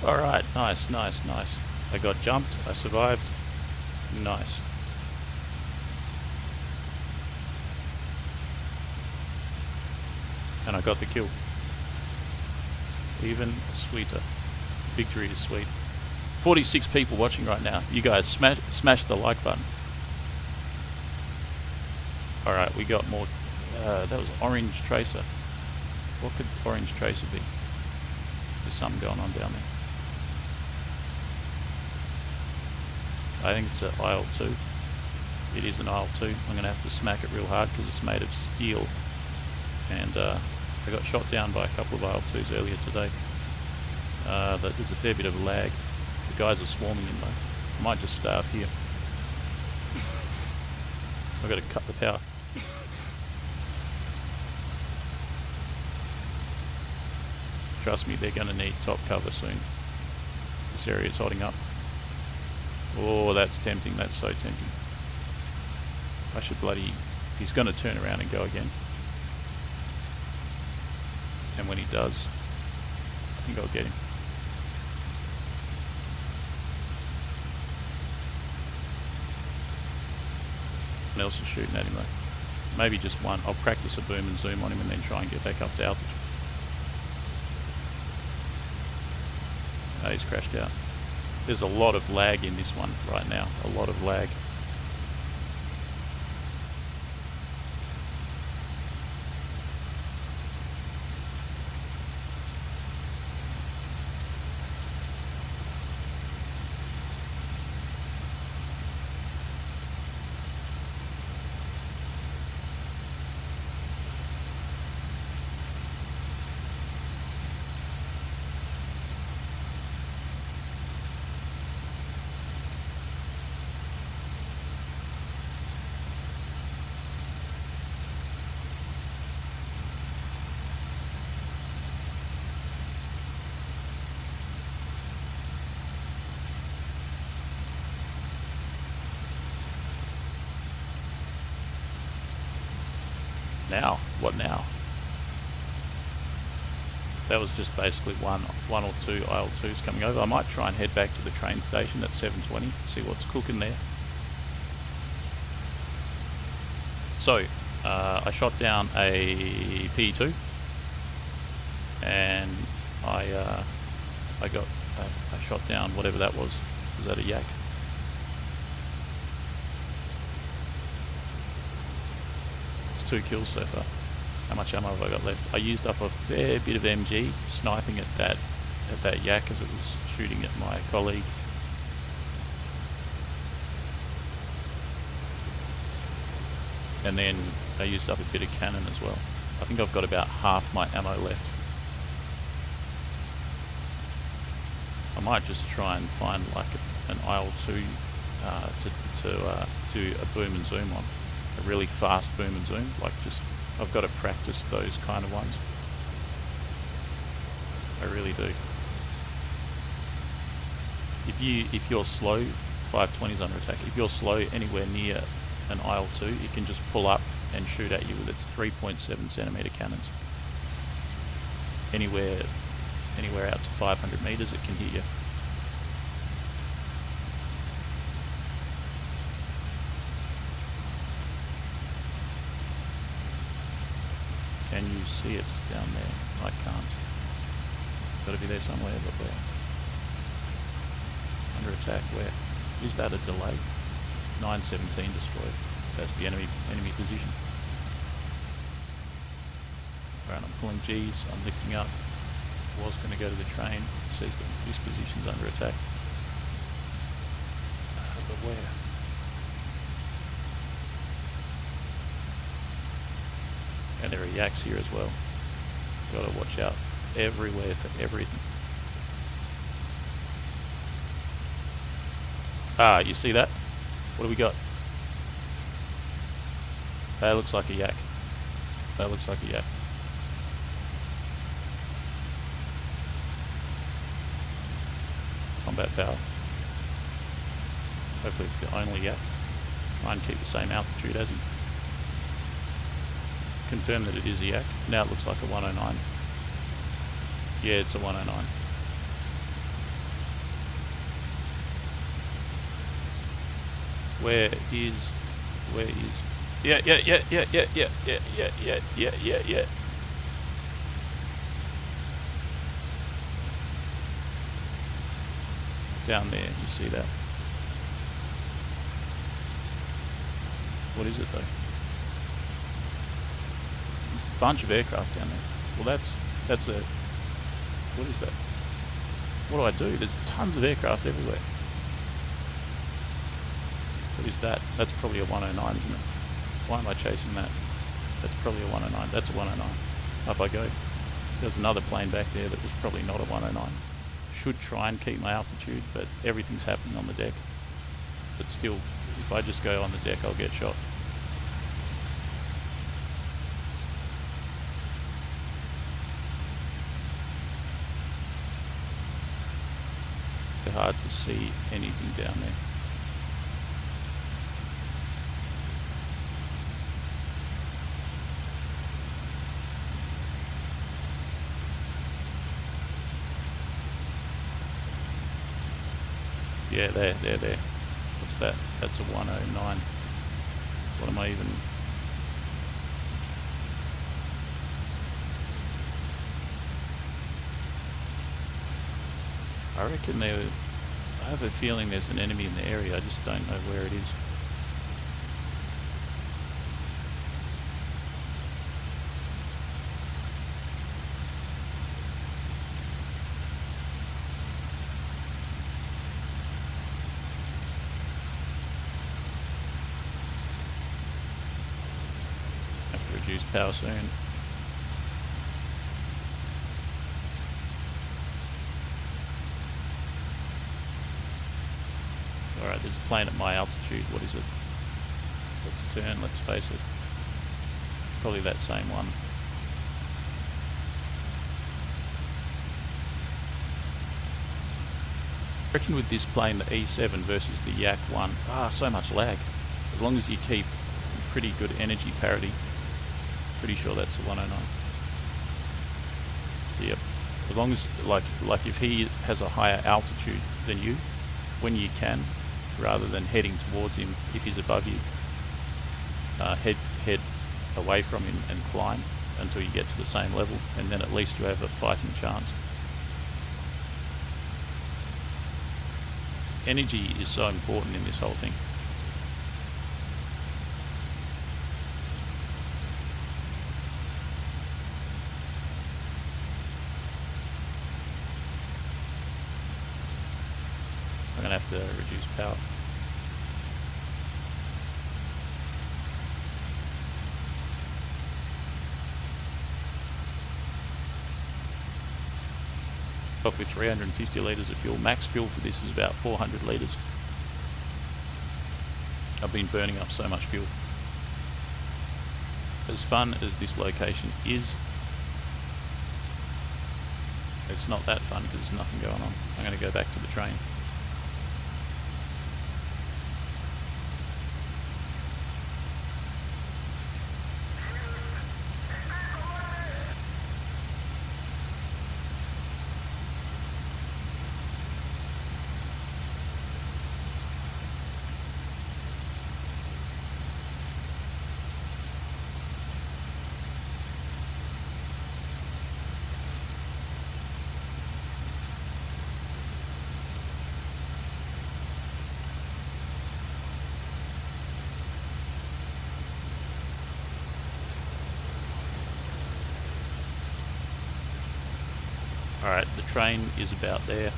Alright, nice. I got jumped, I survived. Nice. And I got the kill. Even sweeter. Victory is sweet. 46 people watching right now. You guys smash the like button. Alright, we got more. That was orange tracer. What could orange tracer be? There's something going on down there. I think it's an IL-2. It is an IL-2. I'm going to have to smack it real hard because it's made of steel. And I got shot down by a couple of IL-2s earlier today. There's a fair bit of lag. The guys are swarming in though. I might just stay up here. I've got to cut the power. Trust me, they're going to need top cover soon. This area is hotting up. Oh, that's tempting. That's so tempting. I should bloody... He's going to turn around and go again. And when he does, I think I'll get him. Someone else is shooting at him though. Maybe just one. I'll practice a boom and zoom on him and then try and get back up to altitude. Oh, he's crashed out. There's a lot of lag in this one right now. A lot of lag. Now? What now? That was just basically one or two IL-2s coming over. I might try and head back to the train station at 7:20, see what's cooking there. So, I shot down a P2, and I shot down whatever that was. Was that a yak? It's 2 kills so far. How much ammo have I got left? I used up a fair bit of MG sniping at that yak as it was shooting at my colleague. And then I used up a bit of cannon as well. I think I've got about half my ammo left. I might just try and find like an IL-2 to do a boom and zoom on. A really fast boom and zoom. Like just, I've got to practice those kind of ones. I really do. If you're slow, 520's under attack. If you're slow anywhere near an IL-2, it can just pull up and shoot at you with its 3.7 centimeter cannons. Anywhere out to 500 meters, it can hit you. Can you see it down there? I can't. It's got to be there somewhere, but where? Under attack, where? Is that a delay? 917 destroyed. That's the enemy position. Alright, I'm pulling G's, I'm lifting up. Was going to go to the train. It says that this position's under attack. But where? And there are yaks here as well. Got to watch out everywhere for everything. Ah, you see that? What do we got? That looks like a yak. That looks like a yak. Combat power. Hopefully it's the only yak. Try and keep the same altitude as him. Confirm that it is a yak. Now it looks like a 109. Yeah, it's a 109. Where is... Yeah. Down there, you see that? What is it though? Bunch of aircraft down there. Well, that's a... What is that? What do I do? There's tons of aircraft everywhere. What is that? That's probably a 109, isn't it? Why am I chasing that? That's probably a 109. That's a 109. Up I go. There's another plane back there that was probably not a 109. Should try and keep my altitude, but everything's happening on the deck. But still, if I just go on the deck, I'll get shot. It's hard to see anything down there. Yeah, there. What's that? That's a 109. What am I even... I reckon there... I have a feeling there's an enemy in the area, I just don't know where it is. Reduce power soon. Alright, there's a plane at my altitude. What is it? Let's turn, let's face it. Probably that same one. I reckon with this plane, the E7 versus the Yak 1, so much lag. As long as you keep pretty good energy parity, Pretty sure that's the 109. Yep. As long as, like if he has a higher altitude than you, when you can, rather than heading towards him, if he's above you, head away from him and climb until you get to the same level, and then at least you have a fighting chance. Energy is so important in this whole thing. I'm going to have to reduce power. Off with 350 litres of fuel. Max fuel for this is about 400 litres. I've been burning up so much fuel. As fun as this location is, it's not that fun because there's nothing going on. I'm going to go back to the train. Alright, the train is about there.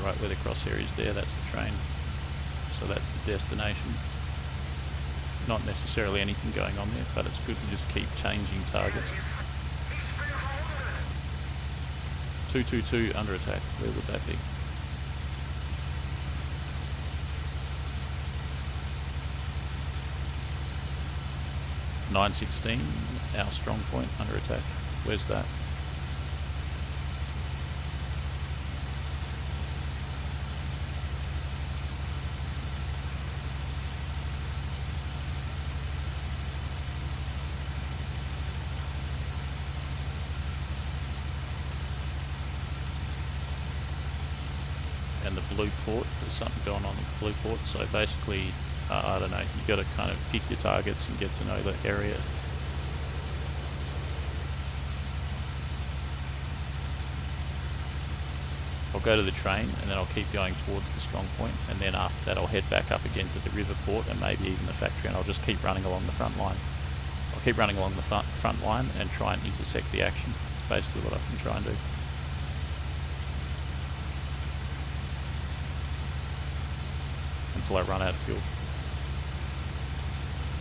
Right where the crosshair is there, that's the train. So that's the destination. Not necessarily anything going on there, but it's good to just keep changing targets. 222 under attack, where would that be? .916, our strong point, under attack. Where's that? And the blue port, there's something going on in the blue port, so basically, I don't know, you got to kind of pick your targets and get to know the area. I'll go to the train and then I'll keep going towards the strong point, and then after that I'll head back up again to the river port and maybe even the factory, and I'll just keep running along the front line. I'll keep running along the front line and try and intersect the action. It's basically what I can try and do. Until I run out of fuel.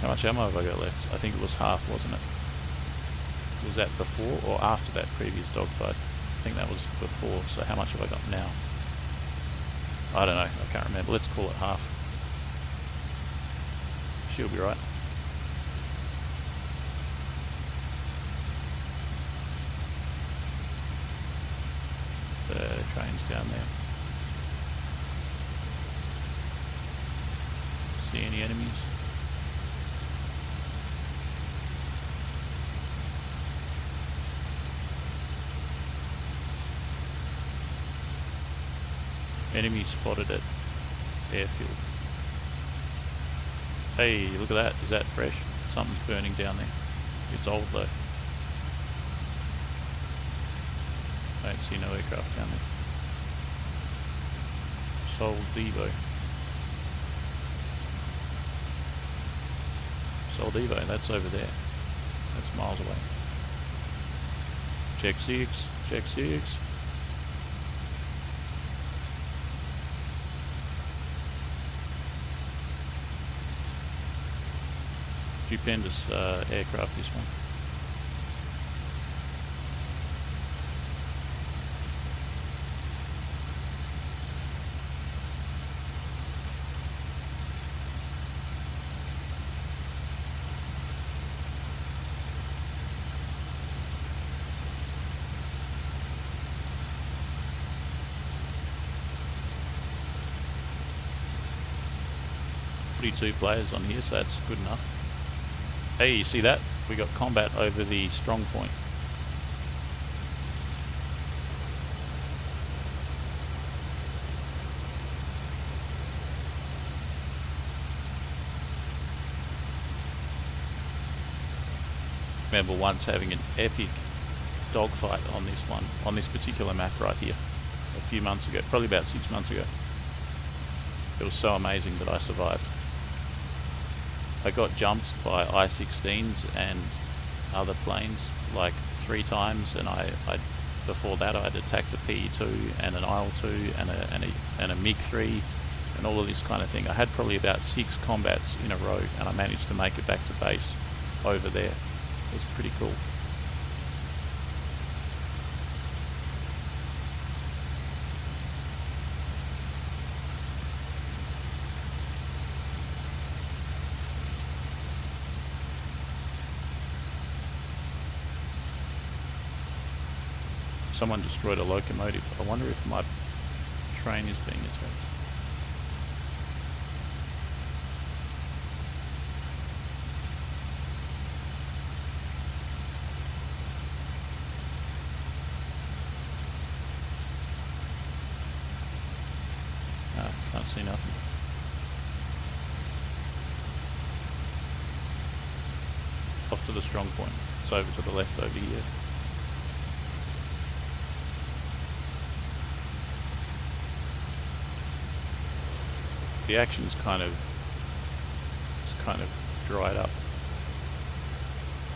How much ammo have I got left? I think it was half, wasn't it? Was that before or after that previous dogfight? I think that was before, so how much have I got now? I don't know, I can't remember. Let's call it half. She'll be right. The train's down there. See any enemies? Enemy spotted at Airfield. Hey, look at that. Is that fresh? Something's burning down there. It's old though. I don't see no aircraft down there. Soldevo. Soldevo, that's over there. That's miles away. Check 6, check 6. Stupendous aircraft, this one. Two players on here, so that's good enough. Hey, you see that? we got combat over the strong point. I remember once having an epic dogfight on this one, on this particular map right here, a few months ago, probably about 6 months ago. It was so amazing that I survived. I got jumped by I-16s and other planes like 3 times, and I before that I'd attacked a PE-2 and an IL-2 and a MiG-3 and all of this kind of thing. I had probably about 6 combats in a row, and I managed to make it back to base over there. It was pretty cool. Someone destroyed a locomotive. I wonder if my train is being attacked. Can't see nothing. Off to the strong point. It's over to the left over here. The action's kind of dried up.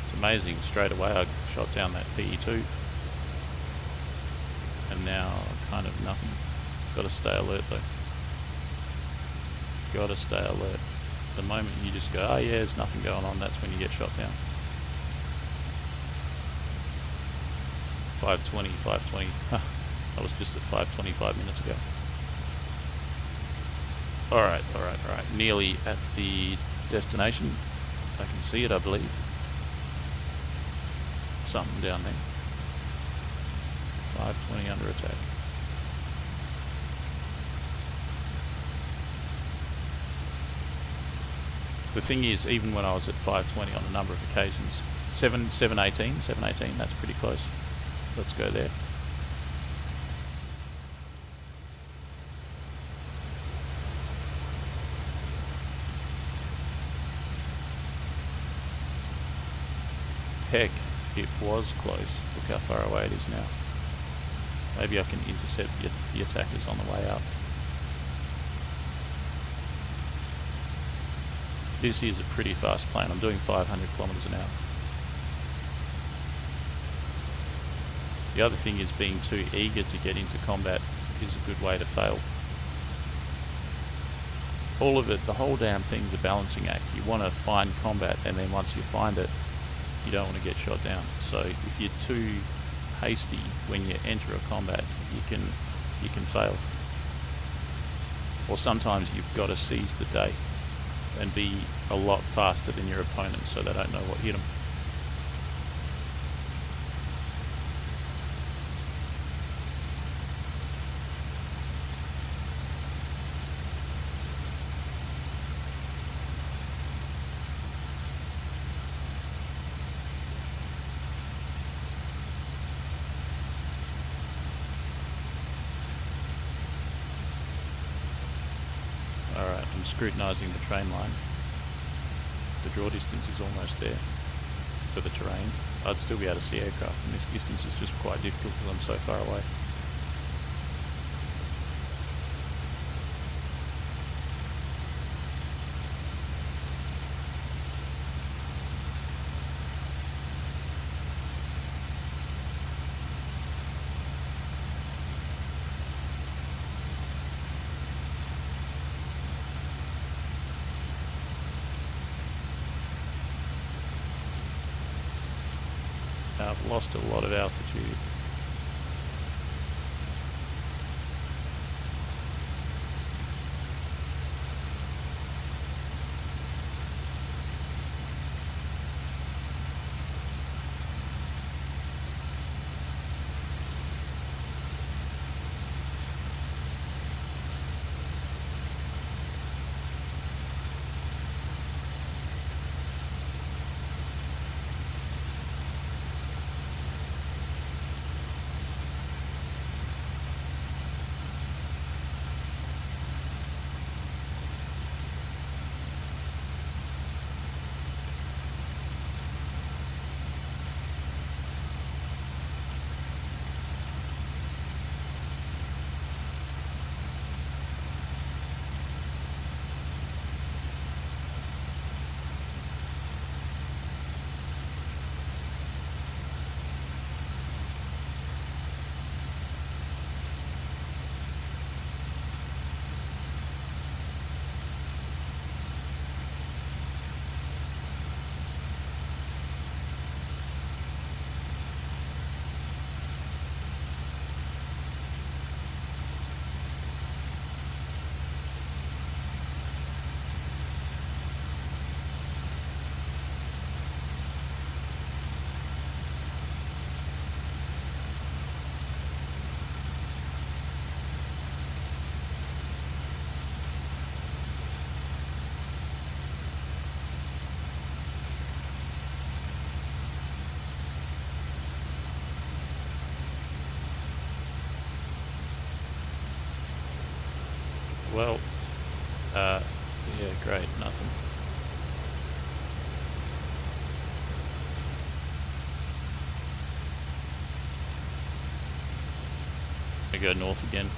It's amazing. Straight away I shot down that PE-2, and now kind of nothing. Got to stay alert though. Got to stay alert. The moment you just go, oh yeah, there's nothing going on, that's when you get shot down. 520. I was just at 525 minutes ago. Alright. Nearly at the destination. I can see it, I believe. Something down there. 520 under attack. The thing is, even when I was at 520 on a number of occasions, 718, that's pretty close. Let's go there. Heck, it was close. Look how far away it is now. Maybe I can intercept the attackers on the way up. This is a pretty fast plane. I'm doing 500 kilometers an hour. The other thing is, being too eager to get into combat is a good way to fail. All of it, the whole damn thing's a balancing act. You want to find combat, and then once you find it, you don't want to get shot down. So if you're too hasty when you enter a combat, you can fail. Or sometimes you've got to seize the day and be a lot faster than your opponent so they don't know what hit them. Alright, I'm scrutinising the train line. The draw distance is almost there for the terrain. I'd still be able to see aircraft from this distance. It's just quite difficult because I'm so far away. I've lost a lot of altitude. Well, yeah, great, nothing. I go north again.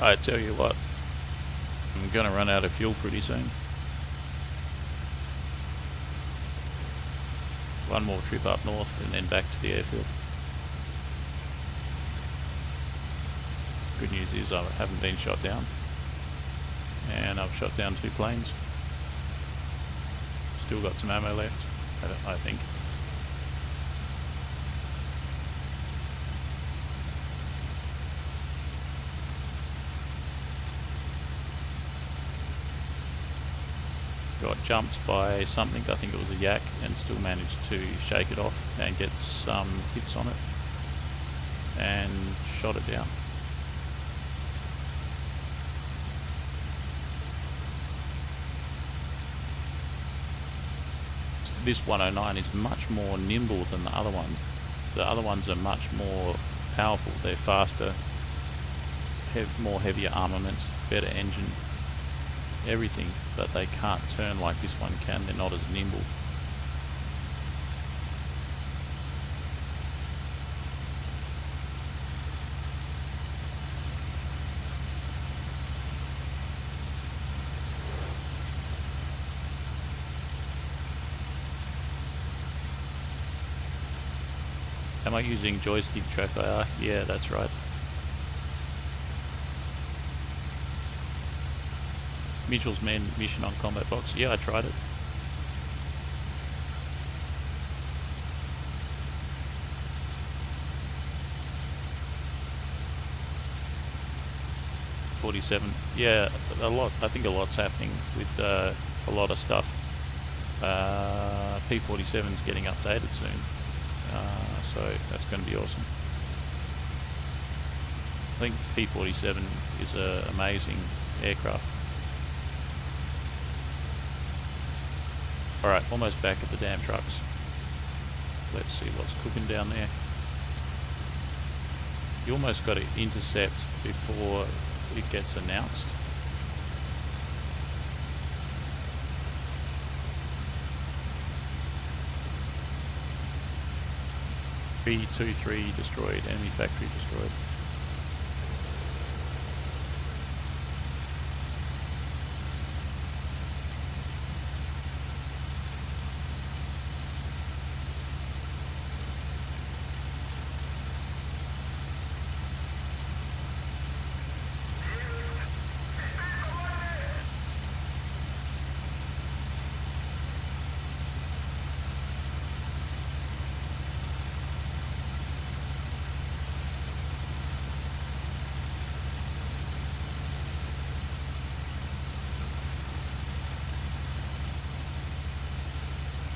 I tell you what, I'm gonna run out of fuel pretty soon. One more trip up north and then back to the airfield. Good news is I haven't been shot down, and I've shot down 2 planes. Still got some ammo left, I think. Got jumped by something, I think it was a yak, and still managed to shake it off and get some hits on it and shot it down. This 109 is much more nimble than the other ones. The other ones are much more powerful, they're faster, have more heavier armaments, better engine, everything, but they can't turn like this one can. They're not as nimble. Am I using joystick track IR? Yeah, that's right. Mitchell's mission on combat box. Yeah, I tried it. .47. Yeah, a lot. I think a lot's happening with a lot of stuff. P-47's getting updated soon, so that's going to be awesome. I think P-47 is an amazing aircraft. Alright, almost back at the damn trucks. Let's see what's cooking down there. You almost got to intercept before it gets announced. B-23 destroyed, enemy factory destroyed.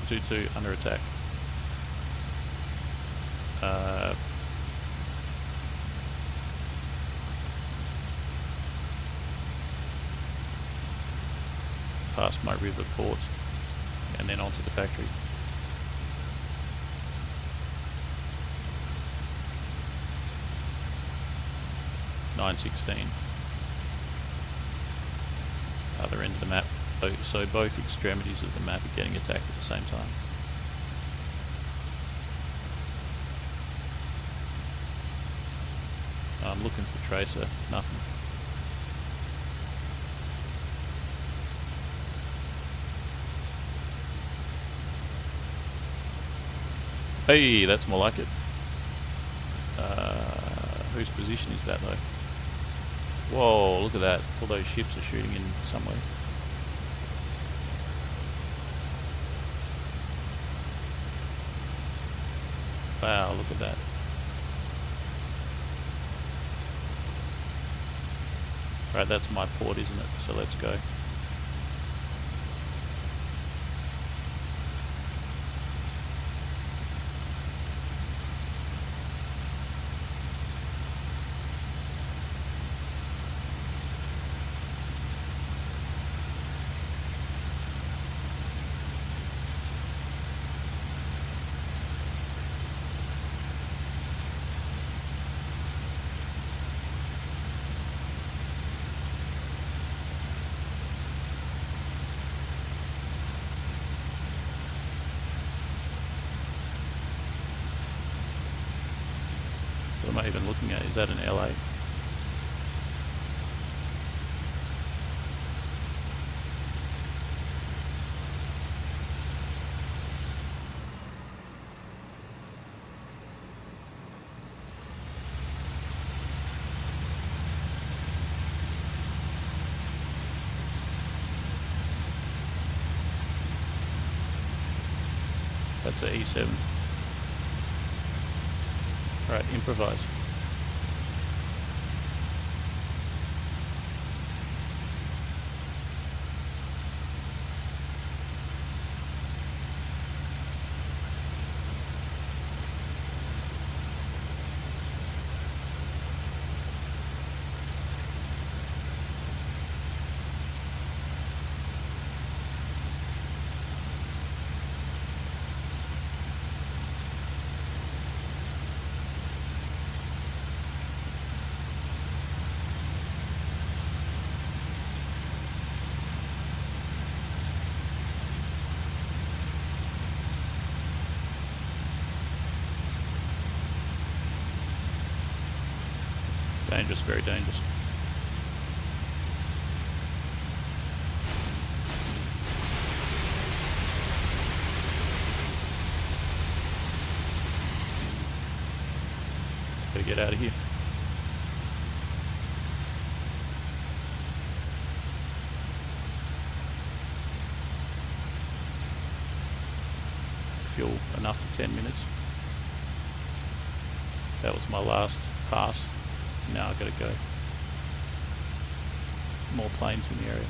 .22 under attack. Past my river port. and then onto the factory. (916). Other end of the map. So both extremities of the map are getting attacked at the same time. I'm looking for tracer, nothing. Hey, that's more like it. Whose position is that though? Whoa, look at that. All those ships are shooting in somewhere. Wow, look at that. Right, that's my port, isn't it? So let's go. What am I even looking at? Is that an LA? That's an E7. Right, improvise. Dangerous, very dangerous. Gotta get out of here. Fuel enough for 10 minutes. That was my last pass. Now I've got to go. More planes in the area.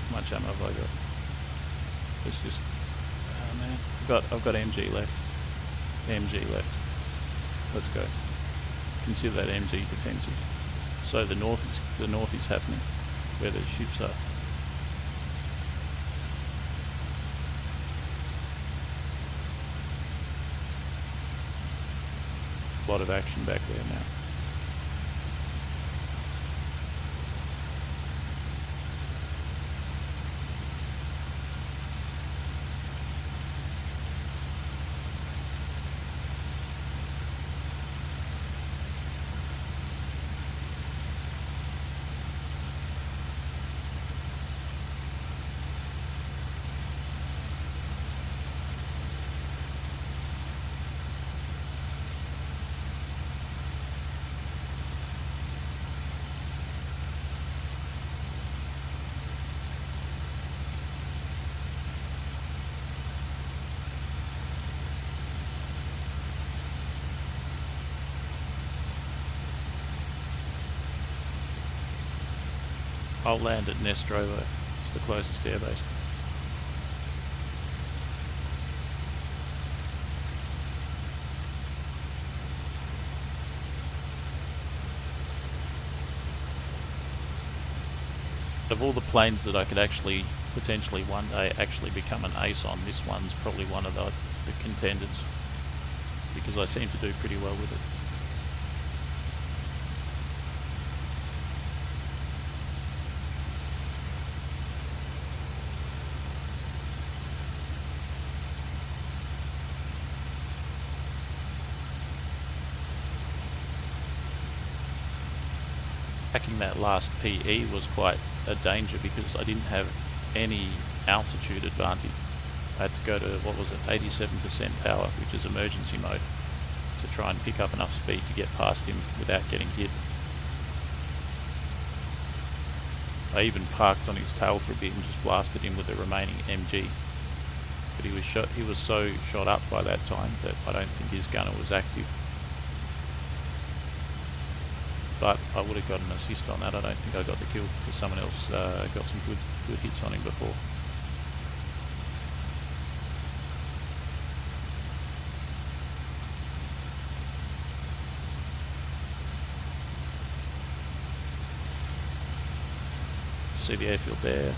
How much ammo have I got? It's just, oh man, I've got MG left. MG left. Let's go. Consider that MG defensive. So the north is happening, where the ships are. A lot of action back there now. I'll land at Nestrovo. It's the closest airbase. Of all the planes that I could actually potentially one day actually become an ace on, this one's probably one of the contenders, because I seem to do pretty well with it. Packing that last PE was quite a danger because I didn't have any altitude advantage. I had to go to, what was it, 87% power, which is emergency mode, to try and pick up enough speed to get past him without getting hit. I even parked on his tail for a bit and just blasted him with the remaining MG. But he was so shot up by that time that I don't think his gunner was active. But I would have got an assist on that. I don't think I got the kill because someone else got some good hits on him before. See the airfield there.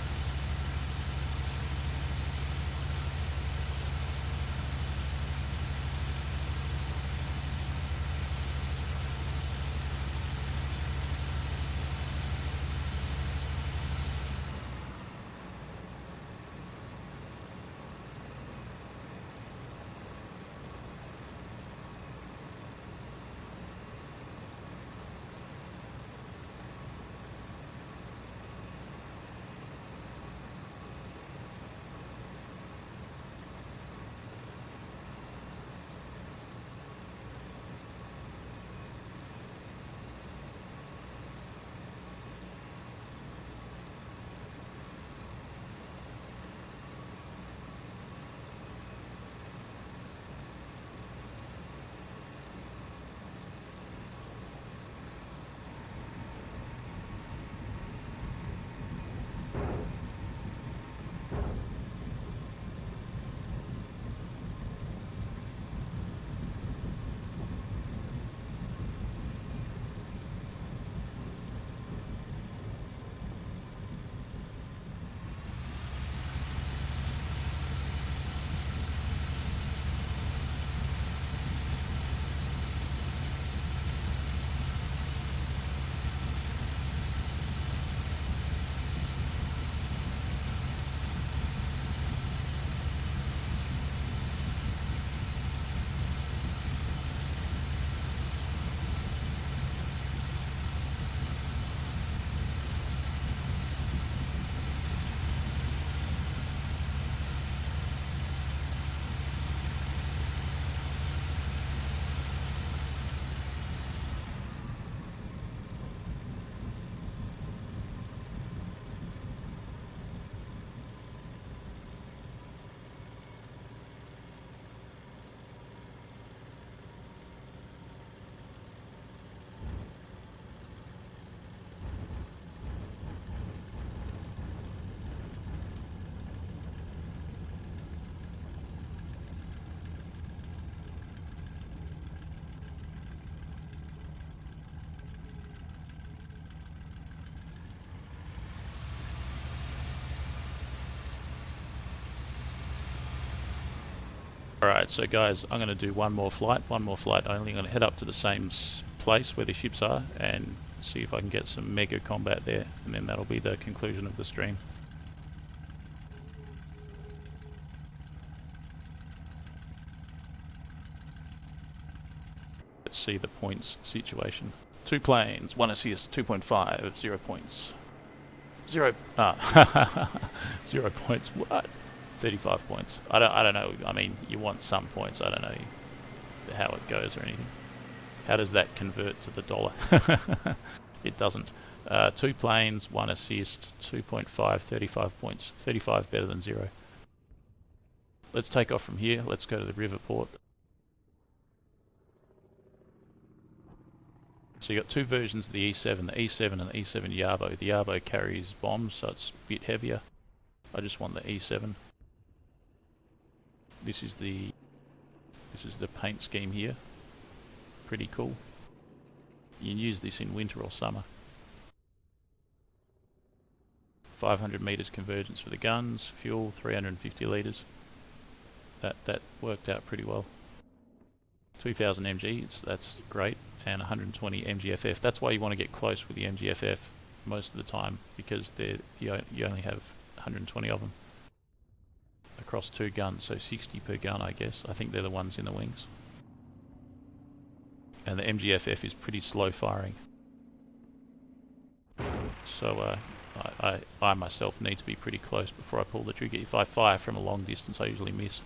Alright, so guys, I'm going to do one more flight only. I'm going to head up to the same place where the ships are and see if I can get some mega combat there, and then that'll be the conclusion of the stream. Let's see the points situation. 2 planes, 1 assist, 2.5, 0 points. 0 points, what? 35 points. I don't know. I mean, you want some points. I don't know how it goes or anything. How does that convert to the dollar? It doesn't. 2 planes, 1 assist, 2.5, 35 points. 35 better than 0. Let's take off from here. Let's go to the river port. So you've got 2 versions of the E7, the E7 and the E7 Yarbo. The Yarbo carries bombs, so it's a bit heavier. I just want the E7. This is the paint scheme here. Pretty cool. You can use this in winter or summer. 500 meters convergence for the guns, fuel 350 liters. That worked out pretty well. 2000 mg, that's great, and 120 mgff. That's why you want to get close with the mgff most of the time, because you only have 120 of them across 2 guns, so 60 per gun, I guess. I think they're the ones in the wings. And the mgff is pretty slow firing. So I myself need to be pretty close before I pull the trigger. If I fire from a long distance, I usually miss.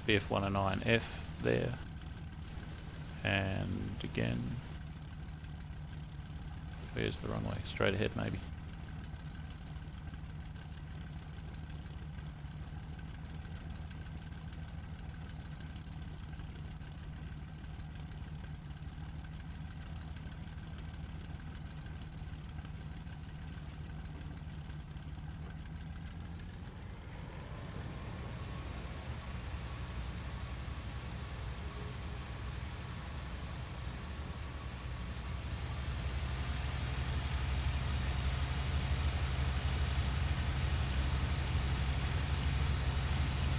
Bf109F there, and again, where's the runway? Straight ahead maybe.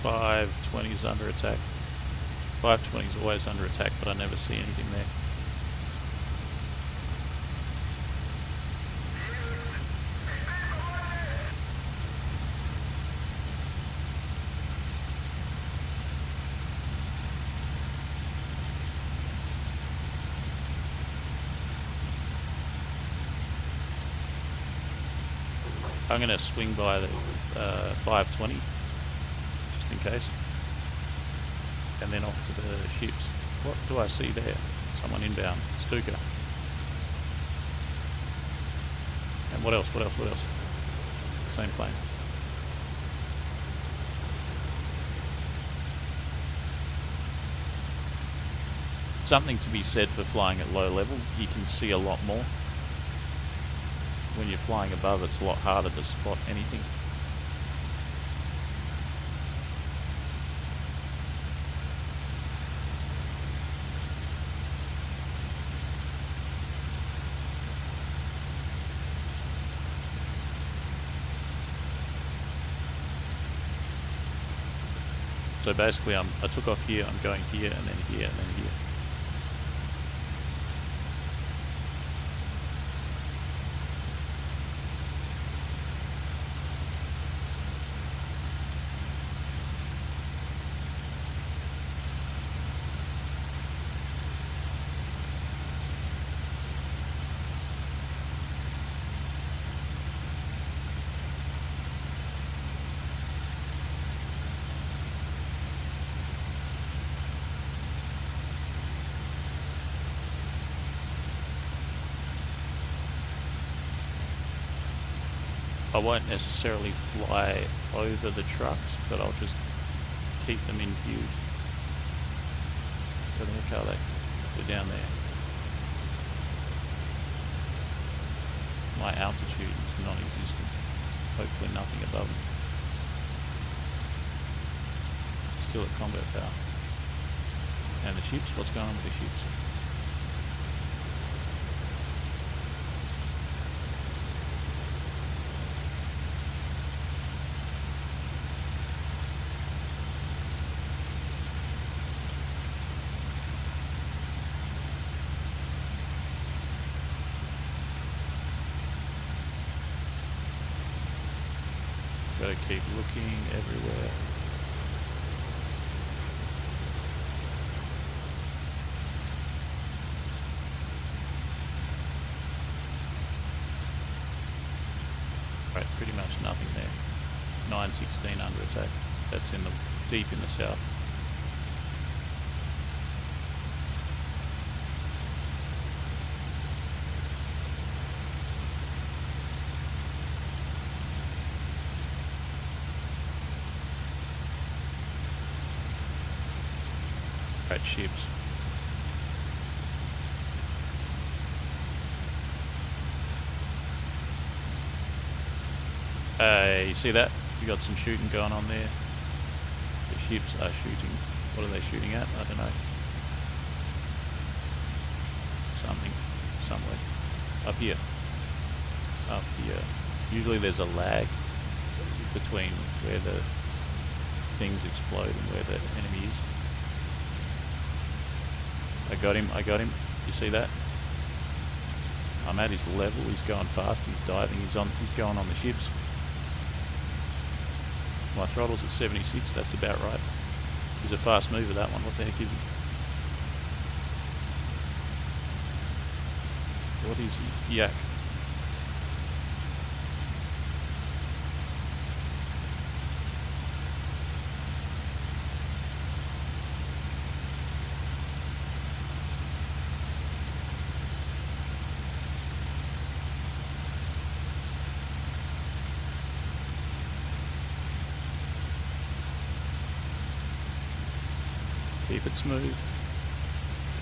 .520 is under attack. 520 is always under attack, but I never see anything there. I'm going to swing by the 520. In case, and then off to the ships. What do I see there? Someone inbound. Stuka. And what else? Same plane. Something to be said for flying at low level. You can see a lot more. When you're flying above, it's a lot harder to spot anything. So basically I took off here, I'm going here, and then here, and then here. I won't necessarily fly over the trucks, but I'll just keep them in view. Where the heck are they? They're down there. My altitude is non-existent. Hopefully nothing above them. Still at combat power. And the ships? What's going on with the ships? Gotta keep looking everywhere. Right, pretty much nothing there. 916 under attack. That's deep in the south. at ships. You see that? We got some shooting going on there. The ships are shooting. What are they shooting at? I don't know. Something. Somewhere. Up here. Up here. Usually there's a lag between where the things explode and where the enemy is. I got him, I got him. You see that? I'm at his level, he's going fast, he's diving, he's going on the ships. My throttle's at 76, that's about right. He's a fast mover, that one. What the heck is he? What is he? Yak. Keep it smooth.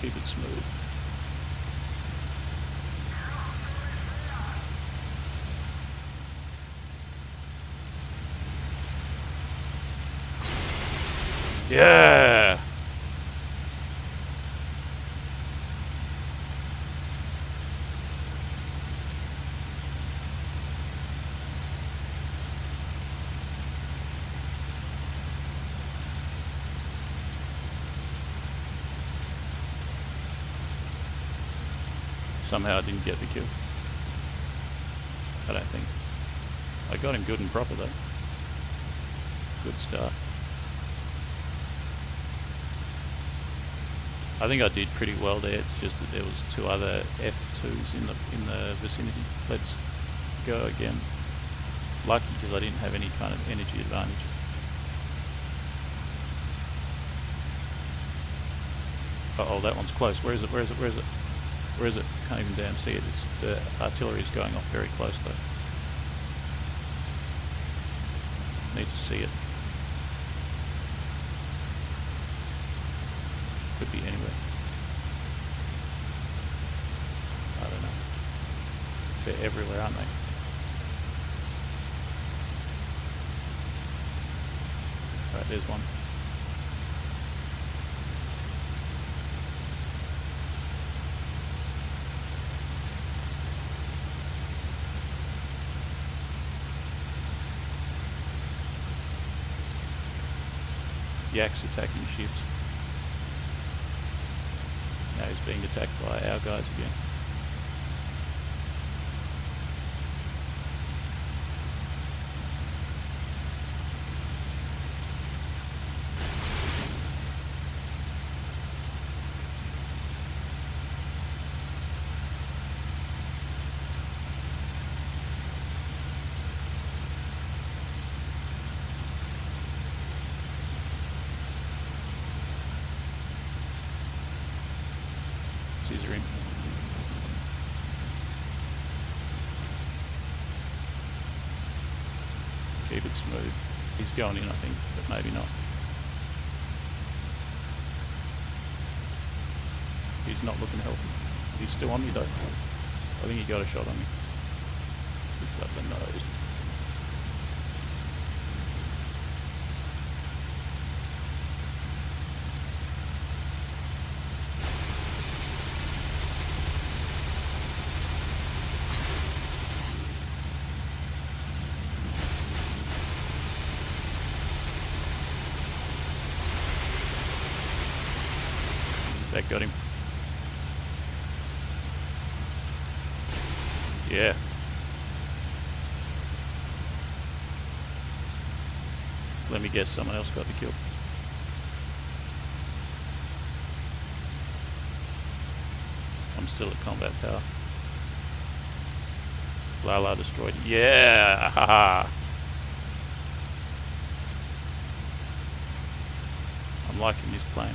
Keep it smooth. Yeah! Somehow I didn't get the kill. I don't think. I got him good and proper though. Good start. I think I did pretty well there. It's just that there was 2 other F2s in the vicinity. Let's go again. Lucky because I didn't have any kind of energy advantage. Uh oh, that one's close. Where is it? Where is it? Where is it? Where is it? Can't even damn see it. It's the artillery is going off very close though. Need to see it. Could be anywhere. I don't know. They're everywhere, aren't they? Alright, there's one. Yak's attacking ships. Now he's being attacked by our guys again. Caesaring. Keep it smooth. He's going in, I think, but maybe not. He's not looking healthy. He's still on me though. I think he got a shot on me. He's got the nose. That got him. Yeah. Let me guess, someone else got the kill. I'm still at combat power. Lala destroyed. Yeah! Haha! I'm liking this plane.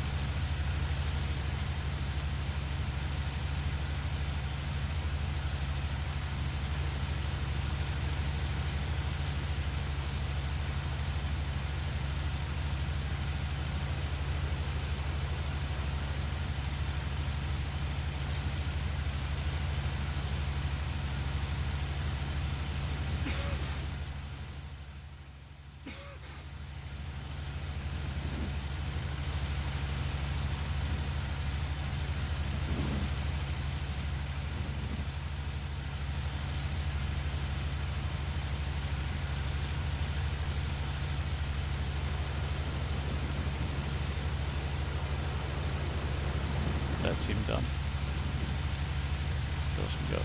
That's him done. What else we got?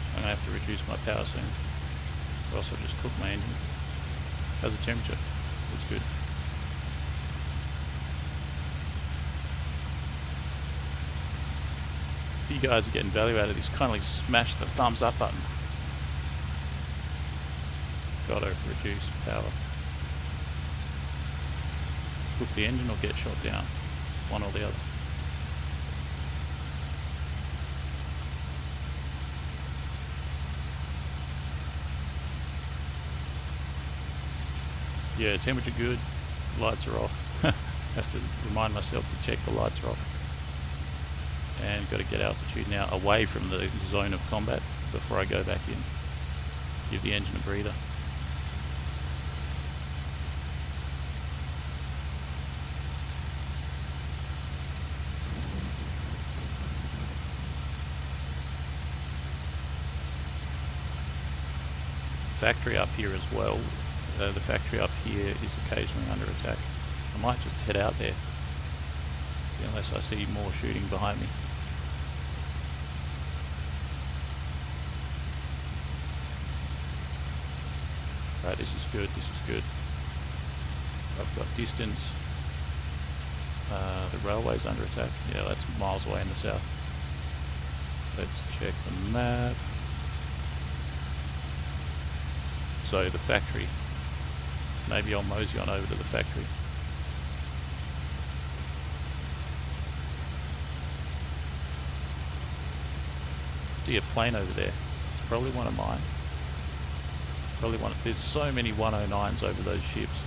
I'm going to have to reduce my power soon, or else I'll just cook my engine. How's the temperature? It's good. If you guys are getting value out of this, kindly smash the thumbs up button. Gotta reduce power. Cook the engine or get shot down. One or the other. Yeah, temperature good, lights are off. Have to remind myself to check the lights are off. And got to get altitude now away from the zone of combat before I go back in. Give the engine a breather. Factory up here as well. The factory up here is occasionally under attack. I might just head out there unless I see more shooting behind me. Right, this is good, this is good. I've got distance. The railway's under attack. Yeah, that's miles away in the south. Let's check the map. So the factory. Maybe I'll mosey on over to the factory. See a plane over there. It's probably one of mine. Probably one. There's so many 109s over those ships.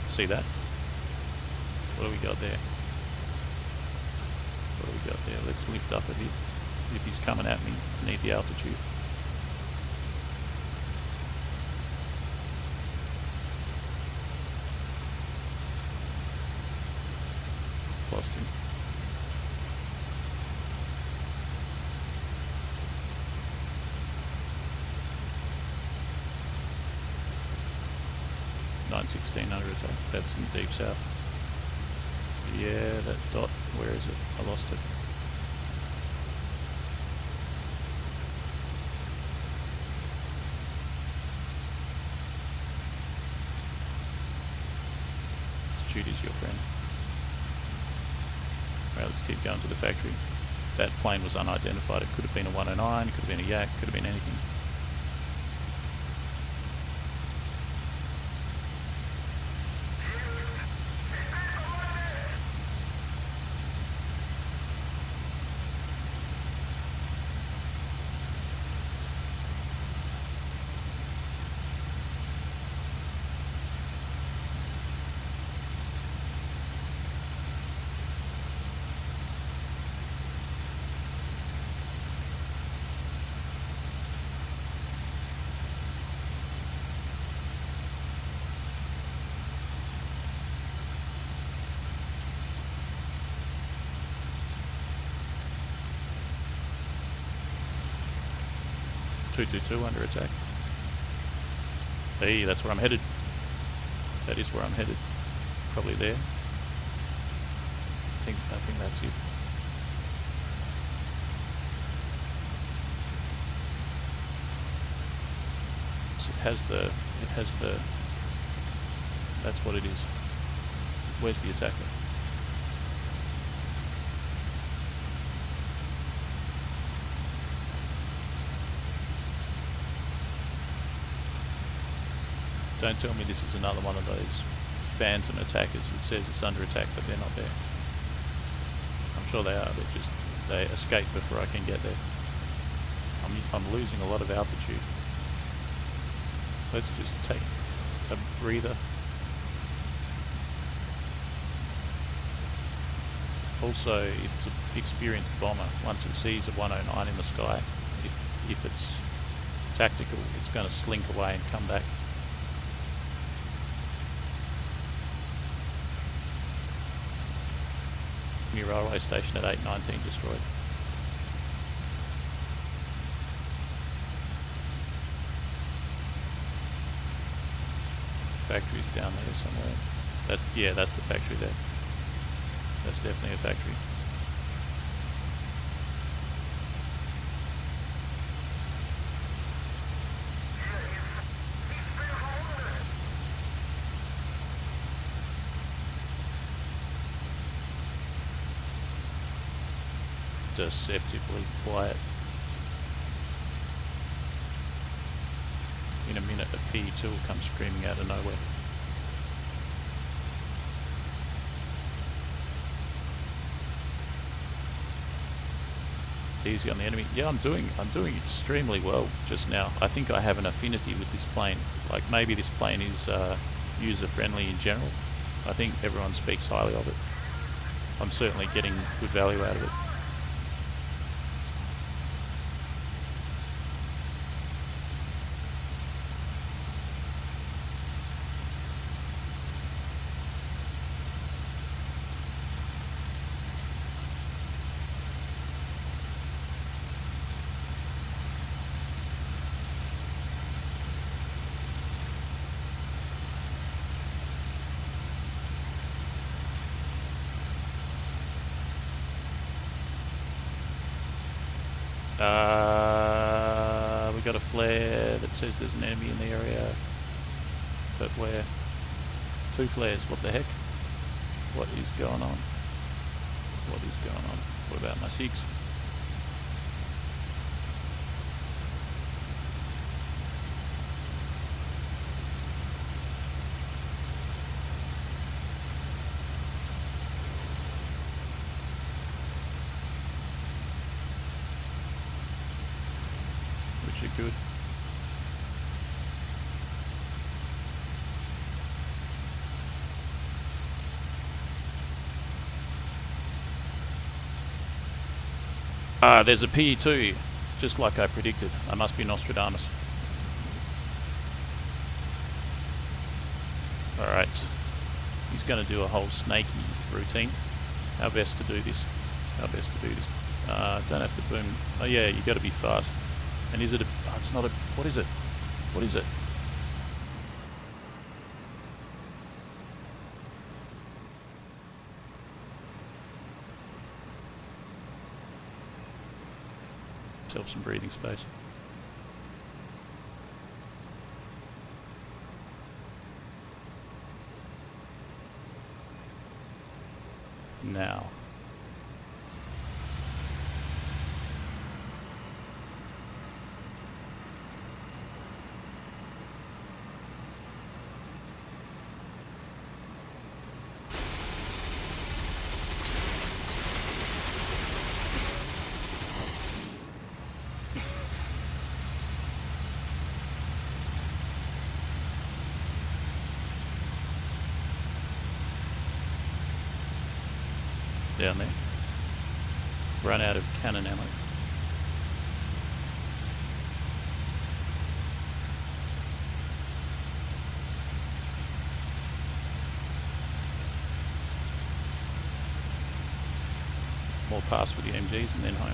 See that? What do we got there? What do we got there? Let's lift up a bit. If he's coming at me, I need the altitude. Lost him. .916 under attack. That's in deep south. Yeah, that dot. Where is it? I lost it. Is your friend. Right, let's keep going to the factory. That plane was unidentified. It could have been a 109, it could have been a yak, could have been anything. .222 under attack. Hey, that's where I'm headed. That is where I'm headed. Probably there. I think that's it. It has the that's what it is. Where's the attacker? Don't tell me this is another one of those phantom attackers. It says it's under attack, but they're not there. I'm sure they are, but they escape before I can get there. I'm losing a lot of altitude. Let's just take a breather. Also, if it's an experienced bomber, once it sees a 109 in the sky, if it's tactical, it's going to slink away and come back. New railway station at 819 destroyed. factory's down there somewhere. That's the factory there. That's definitely a factory. Deceptively quiet. In a minute a P2 will come screaming out of nowhere. Easy on the enemy. Yeah, I'm doing extremely well just now. I think I have an affinity with this plane. Like maybe this plane is user friendly in general. I think everyone speaks highly of it. I'm certainly getting good value out of it. We got a flare that says there's an enemy in the area, but where? 2 flares, what the heck? What is going on? What is going on? What about my 6? Which are good. There's a PE2, just like I predicted. I must be Nostradamus. Alright, he's going to do a whole snaky routine. How best to do this? How best to do this? Don't have to boom. Oh yeah, you got to be fast. And is it a... Oh, it's not a... What is it? What is it? Some breathing space. Now. Down there. Run out of cannon ammo. More pass with the MGs and then home.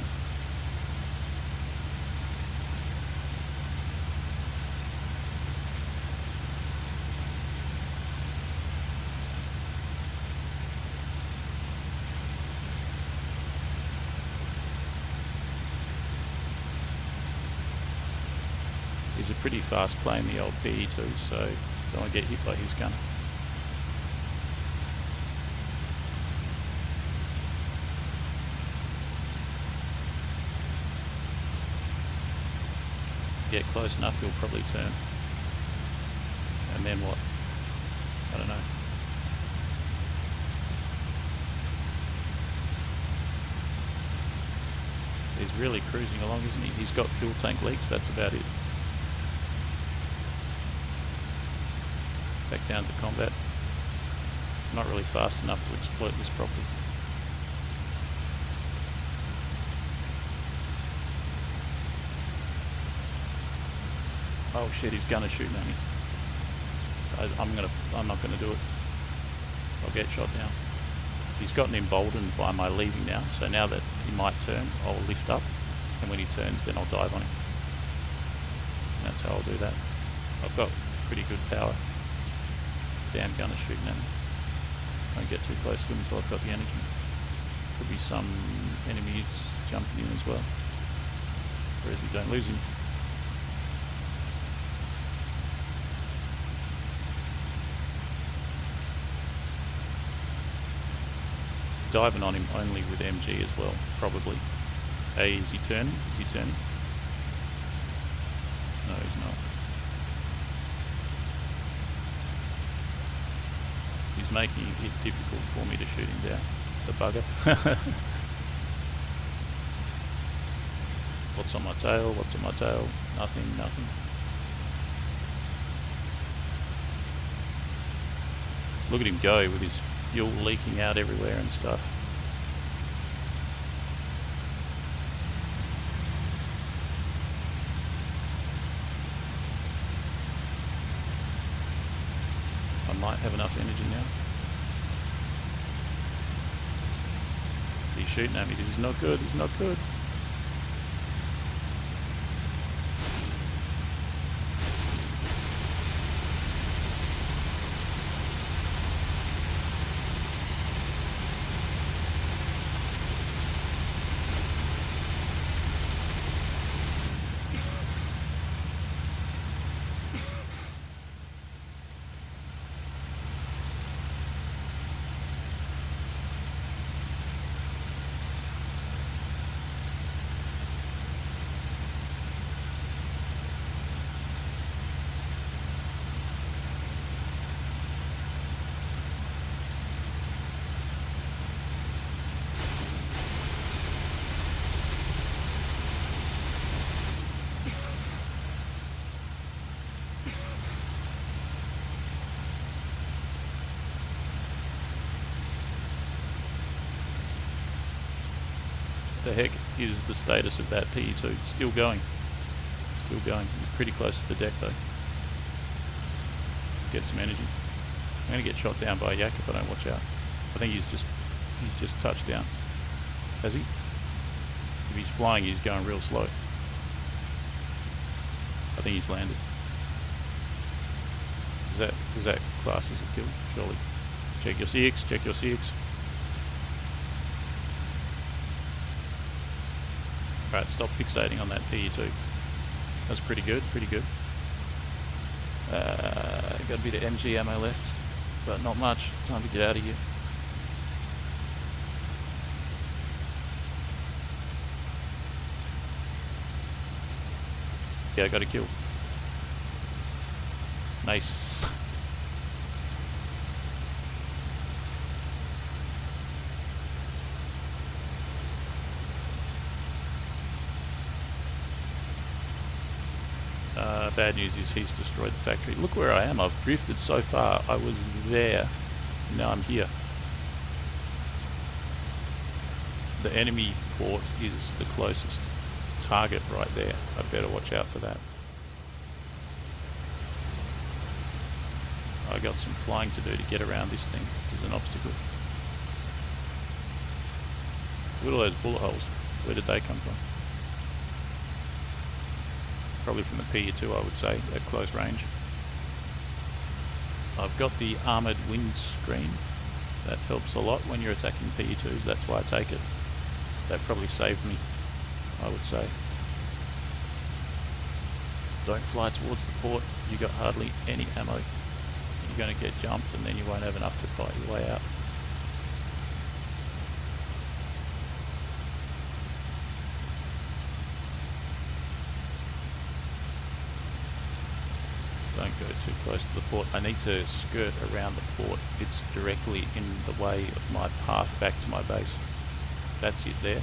He's a pretty fast plane, the old PE2, so don't want to get hit by his gun. Get close enough, he'll probably turn. And then what? I don't know. He's really cruising along, isn't he? He's got fuel tank leaks, that's about it. Back down to combat. Not really fast enough to exploit this properly. Oh shit, he's gonna shoot at me. I'm not gonna do it. I'll get shot down. He's gotten emboldened by my leaving now, so now that he might turn, I'll lift up, and when he turns, then I'll dive on him. And that's how I'll do that. I've got pretty good power. Damn gun is shooting at me. Don't get too close to him until I've got the energy. Could be some enemies jumping in as well. Where is he? Don't lose him. Diving on him only with MG as well, probably. Hey, is he turning? Is he turning? No, he's not. He's making it difficult for me to shoot him down. The bugger. What's on my tail? What's on my tail? Nothing, nothing. Look at him go with his fuel leaking out everywhere and stuff. I might have enough energy now. He's shooting at me. This is not good. This is not good. The heck is the status of that PE2? Still going. Still going. He's pretty close to the deck though. Let's get some energy. I'm going to get shot down by a yak if I don't watch out. I think he's just touched down. Has he? If he's flying, he's going real slow. I think he's landed. Is that class as a kill? Surely. Check your CX, check your CX. Right, stop fixating on that PE2. That's pretty good, pretty good. Got a bit of MG ammo left, but not much. Time to get out of here. Yeah, I got a kill. Nice. Bad news is he's destroyed the factory. Look where I am. I've drifted so far. I was there. Now I'm here. The enemy port is the closest target right there. I better watch out for that. I got some flying to do to get around this thing. This is an obstacle. Look at all those bullet holes. Where did they come from? Probably from the PE2, I would say, at close range. I've got the armoured windscreen. That helps a lot when you're attacking PE2s, that's why I take it. That probably saved me, I would say. Don't fly towards the port, you got hardly any ammo. You're going to get jumped and then you won't have enough to fight your way out. Don't go too close to the port. I need to skirt around the port. It's directly in the way of my path back to my base. That's it there.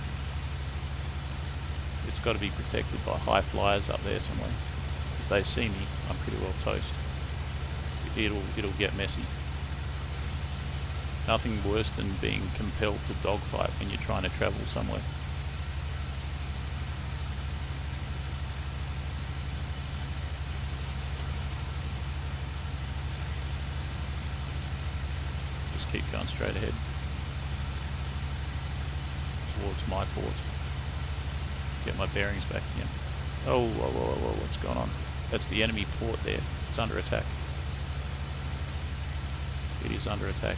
It's got to be protected by high flyers up there somewhere. If they see me, I'm pretty well toast. It'll get messy. Nothing worse than being compelled to dogfight when you're trying to travel somewhere. Just keep going straight ahead towards my port. Get my bearings back again. Oh, whoa, whoa, whoa, what's going on? That's the enemy port there. It's under attack. It is under attack.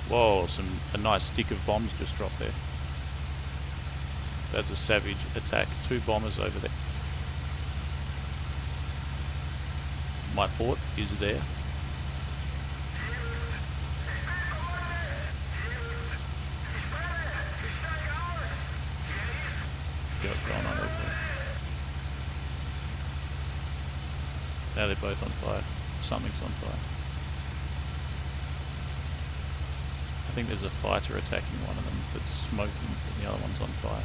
Whoa, a nice stick of bombs just dropped there. That's a savage attack. 2 bombers over there. My port is there. Going on over there. Now they're both on fire. Something's on fire. I think there's a fighter attacking one of them that's smoking and the other one's on fire.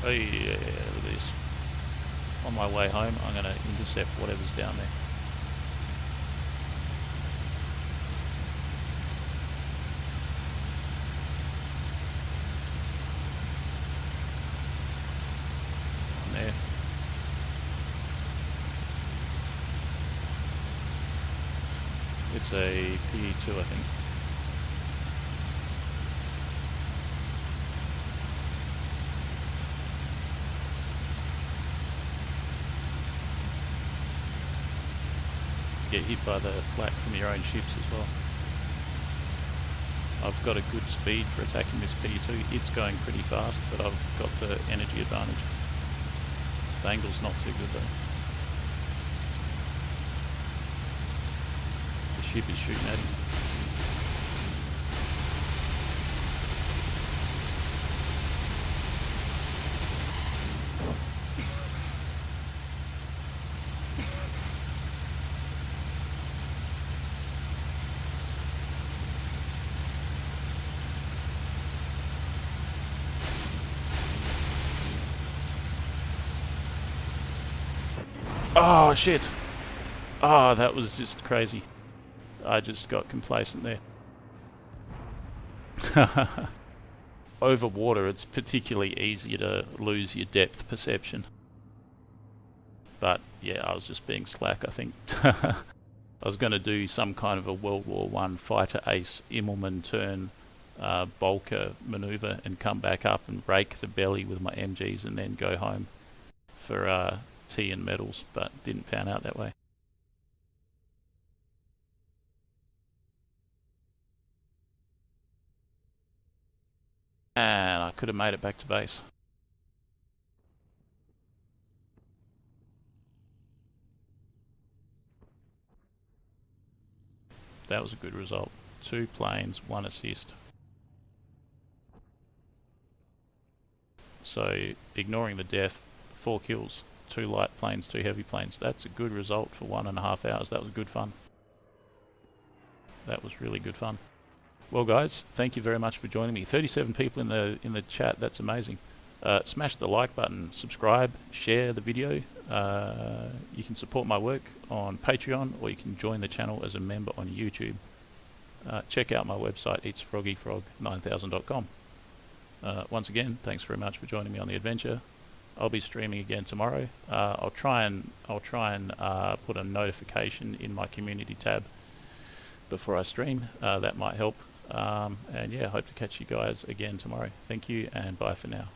Oh yeah, look at this. On my way home, I'm going to intercept whatever's down there. On there. It's a PE2, I think. Get hit by the flak from your own ships as well. I've got a good speed for attacking this PE2. It's going pretty fast, but I've got the energy advantage. The angle's not too good though. The ship is shooting at him. Oh shit! Oh, that was just crazy. I just got complacent there. Over water, it's particularly easy to lose your depth perception. But yeah, I was just being slack, I think. I was going to do some kind of a World War I fighter ace Immelman turn Bolker maneuver and come back up and rake the belly with my MGs and then go home for tea and medals, but didn't pan out that way. And I could have made it back to base. That was a good result. 2 planes, 1 assist. So, ignoring the death, 4 kills. 2 light planes, 2 heavy planes. That's a good result for 1.5 hours. That was good fun. That was really good fun. Well guys, thank you very much for joining me. 37 people in the chat, that's amazing. Smash the like button, subscribe, share the video. You can support my work on Patreon, or you can join the channel as a member on YouTube. Check out my website, eatsfroggyfrog9000.com. Once again, thanks very much for joining me on the adventure. I'll be streaming again tomorrow. I'll try and put a notification in my community tab before I stream. That might help. And yeah, hope to catch you guys again tomorrow. Thank you and bye for now.